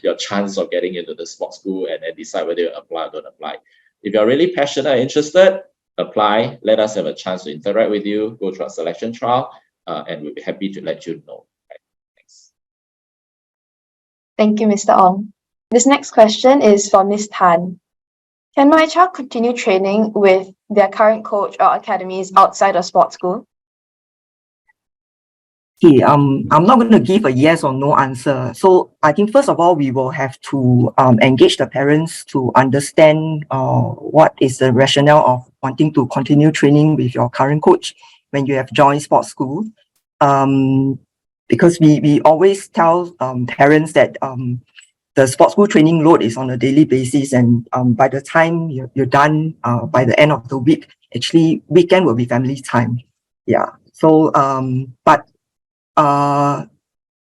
your chance of getting into the sports school and then decide whether you apply or don't apply. If you're really passionate and interested, apply. Let us have a chance to interact with you, go through our selection trial, and we'll be happy to let you know. Right. Thanks. Thank you, Mr. Ong. This next question is for Ms. Tan. Can my child continue training with their current coach or academies outside of sports school? Okay, I'm not going to give a yes or no answer. So I think first of all, we will have to engage the parents to understand what is the rationale of wanting to continue training with your current coach when you have joined sports school. Because we always tell parents that the sports school training load is on a daily basis, and by the time you're done, by the end of the week, actually weekend will be family time. Yeah. So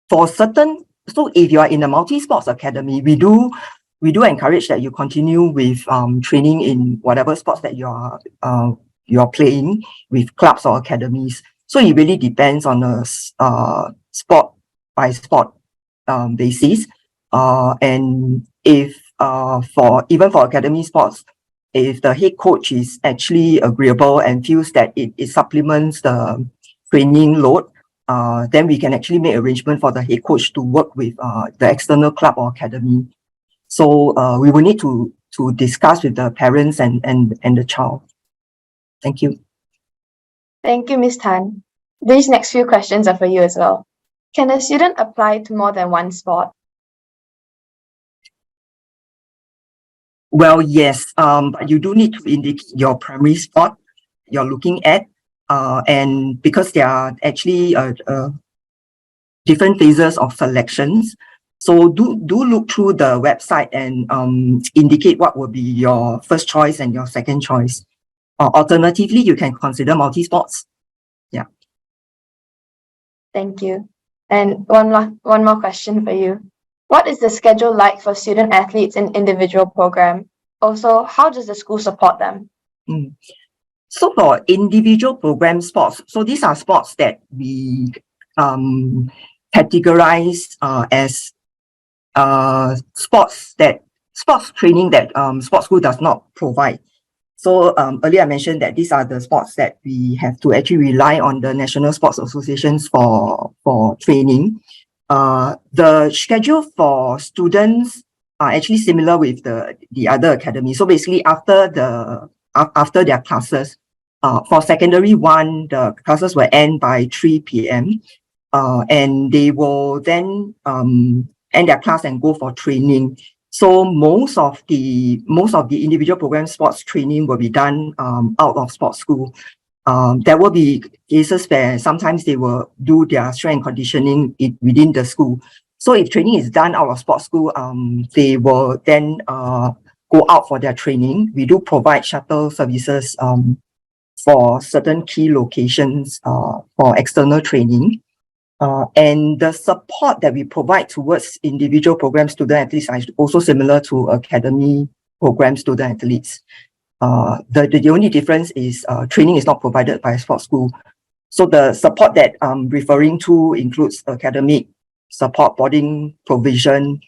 for certain, so if you are in a multi-sports academy, we do encourage that you continue with training in whatever sports that you're playing with clubs or academies. So it really depends on a sport by sport basis. And if for academy sports, if the head coach is actually agreeable and feels that it supplements the training load, then we can actually make arrangement for the head coach to work with the external club or academy. So we will need to discuss with the parents and the child. Thank you. Thank you, Ms. Tan. These next few questions are for you as well. Can a student apply to more than one sport? Well, yes, but you do need to indicate your primary sport you're looking at, and because there are actually different phases of selections. So do look through the website and indicate what will be your first choice and your second choice. Alternatively, you can consider multi-sports. Yeah. Thank you. And one more question for you. What is the schedule like for student athletes in individual program? Also, how does the school support them? So for individual program sports, so these are sports that we categorize as sports training that sports school does not provide. So earlier I mentioned that these are the sports that we have to actually rely on the national sports associations for training. The schedule for students are actually similar with the other academy. So basically after their classes, for secondary 1, the classes will end by 3 p.m. And they will then end their class and go for training. So most of the individual program sports training will be done out of sports school. There will be cases where sometimes they will do their strength and conditioning within the school. So if training is done out of sports school, they will then go out for their training. We do provide shuttle services for certain key locations for external training. And the support that we provide towards individual program student athletes are also similar to academy program student athletes. The only difference is training is not provided by sports school. So the support that I'm referring to includes academic support, boarding provision,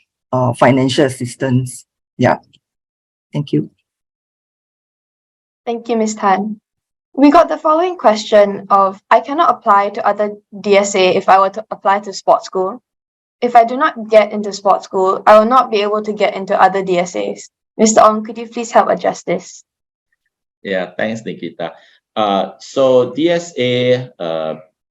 financial assistance. Yeah. Thank you. Thank you, Ms. Tan. We got the following question of, I cannot apply to other DSA if I were to apply to sports school. If I do not get into sports school, I will not be able to get into other DSAs. Mr. Ong, could you please help address this? Yeah, thanks, Nikita. So DSA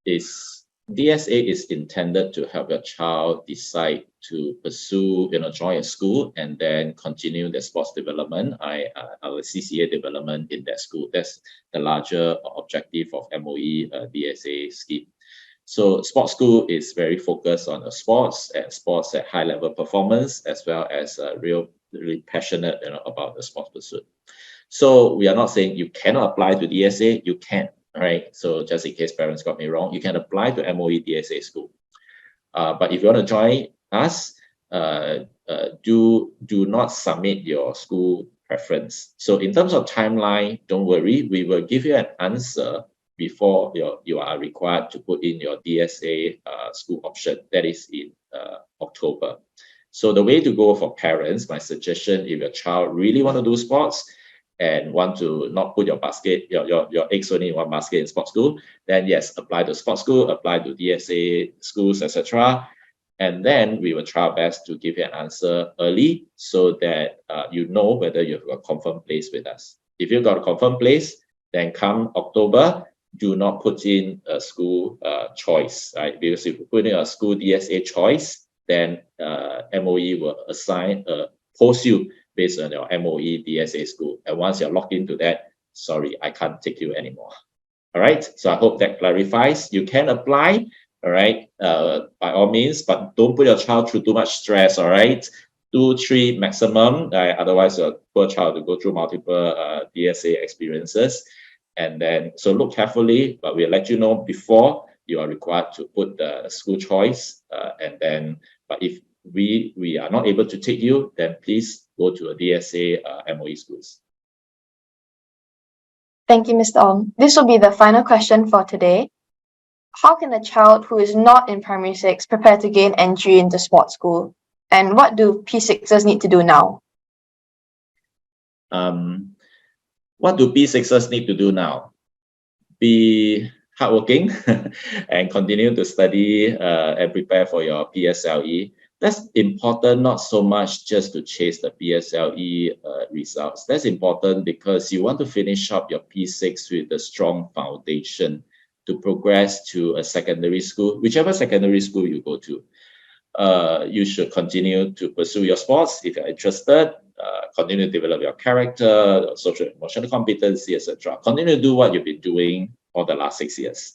is intended to help your child decide to pursue, join a school and then continue their sports development, our CCA development in that school. That's the larger objective of MOE DSA scheme. So sports school is very focused on the sports at high level performance, as well as really passionate about the sports pursuit. So we are not saying you cannot apply to DSA, you can. Right, so just in case parents got me wrong, you can apply to MOE DSA school. But if you want to join us, do not submit your school preference. So in terms of timeline, don't worry, we will give you an answer before you are required to put in your DSA school option. That is in October. So the way to go for parents, my suggestion, if your child really want to do sports, and want to not put your eggs only in one basket in sports school, then yes, apply to sports school, apply to DSA schools, etc. And then we will try our best to give you an answer early so that you know whether you've got a confirmed place with us. If you've got a confirmed place, then come October, do not put in a school choice, right? Because if you put in a school DSA choice, then MOE will post you based on your MOE DSA school. And once you're logged into that, sorry, I can't take you anymore. All right, so I hope that clarifies. You can apply, all right, by all means, but don't put your child through too much stress, all right? 2, 3 maximum, otherwise your poor child will go through multiple DSA experiences. And then, so look carefully, but we'll let you know before you are required to put the school choice. And then, but if we are not able to take you, then please go to a DSA MOE schools. Thank you, Mr. Ong. This will be the final question for today. How can a child who is not in primary 6 prepare to gain entry into sports school? And what do P6s need to do now? What do P6s need to do now? Be hardworking and continue to study and prepare for your PSLE. That's important, not so much just to chase the PSLE results. That's important because you want to finish up your P6 with a strong foundation to progress to a secondary school, whichever secondary school you go to. You should continue to pursue your sports if you're interested, continue to develop your character, social emotional competency, etc. Continue to do what you've been doing for the last 6 years.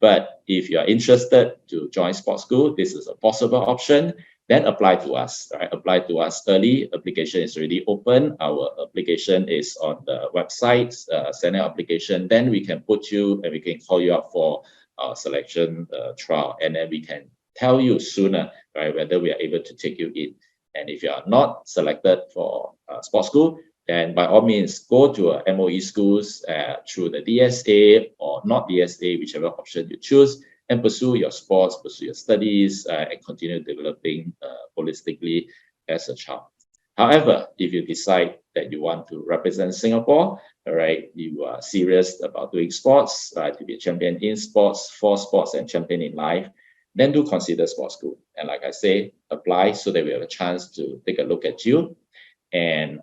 But if you're interested to join sports school, this is a possible option. Then apply to us, right? Apply to us early. Application is already open. Our application is on the website. Send an application. Then we can put you and we can call you up for our selection trial, and then we can tell you sooner, right, whether we are able to take you in. And if you are not selected for sports school, then by all means go to MOE schools through the DSA or not DSA, whichever option you choose, and pursue your sports, pursue your studies, and continue developing holistically as a child. However, if you decide that you want to represent Singapore, all right, you are serious about doing sports, right, to be a champion in sports, for sports, and champion in life, then do consider sports school. And like I say, apply so that we have a chance to take a look at you. And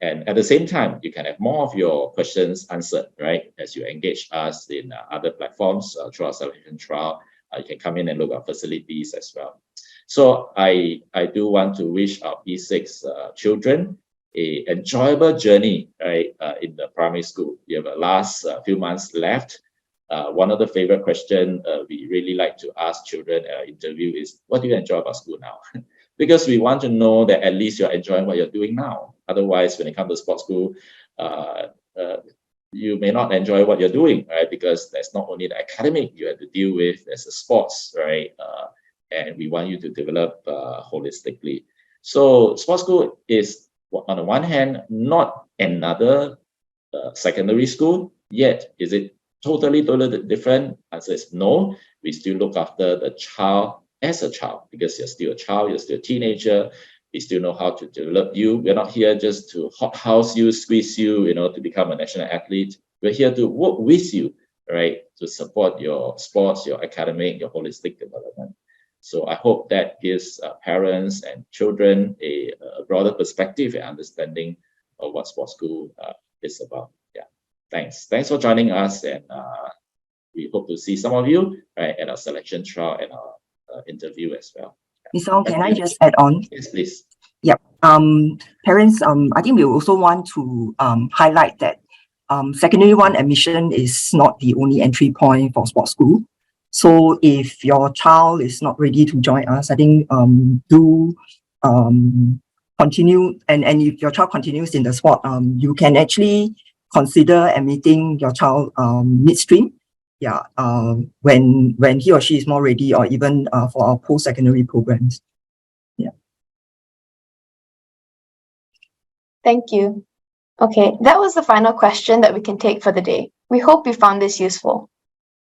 at the same time, you can have more of your questions answered, right? As you engage us in other platforms through our selection trial, you can come in and look at facilities as well. So I do want to wish our P6 children an enjoyable journey, right, in the primary school. You have the last few months left. One of the favorite questions we really like to ask children at our interview is, what do you enjoy about school now? Because we want to know that at least you're enjoying what you're doing now. Otherwise, when it comes to sports school, you may not enjoy what you're doing, right? Because there's not only the academic you have to deal with, there's the sports, right? And we want you to develop holistically. So sports school is, on the one hand, not another secondary school, yet is it totally different? Answer is no. We still look after the child as a child, because you're still a child, you're still a teenager. We still know how to develop you. We're not here just to hothouse you, squeeze you, to become a national athlete. We're here to work with you, right, to support your sports, your academic, your holistic development. So I hope that gives parents and children a broader perspective and understanding of what sports school is about. Yeah, thanks for joining us, and we hope to see some of you, right, at our selection trial and our interview as well. Mr. Ong, can I just add on? Yes, please. Yep. Parents, I think we also want to highlight that secondary 1 admission is not the only entry point for sports school. So if your child is not ready to join us, I think do continue, and if your child continues in the sport, you can actually consider admitting your child midstream. Yeah, when he or she is more ready, or even for our post-secondary programs. Yeah. Thank you. Okay, that was the final question that we can take for the day. We hope you found this useful.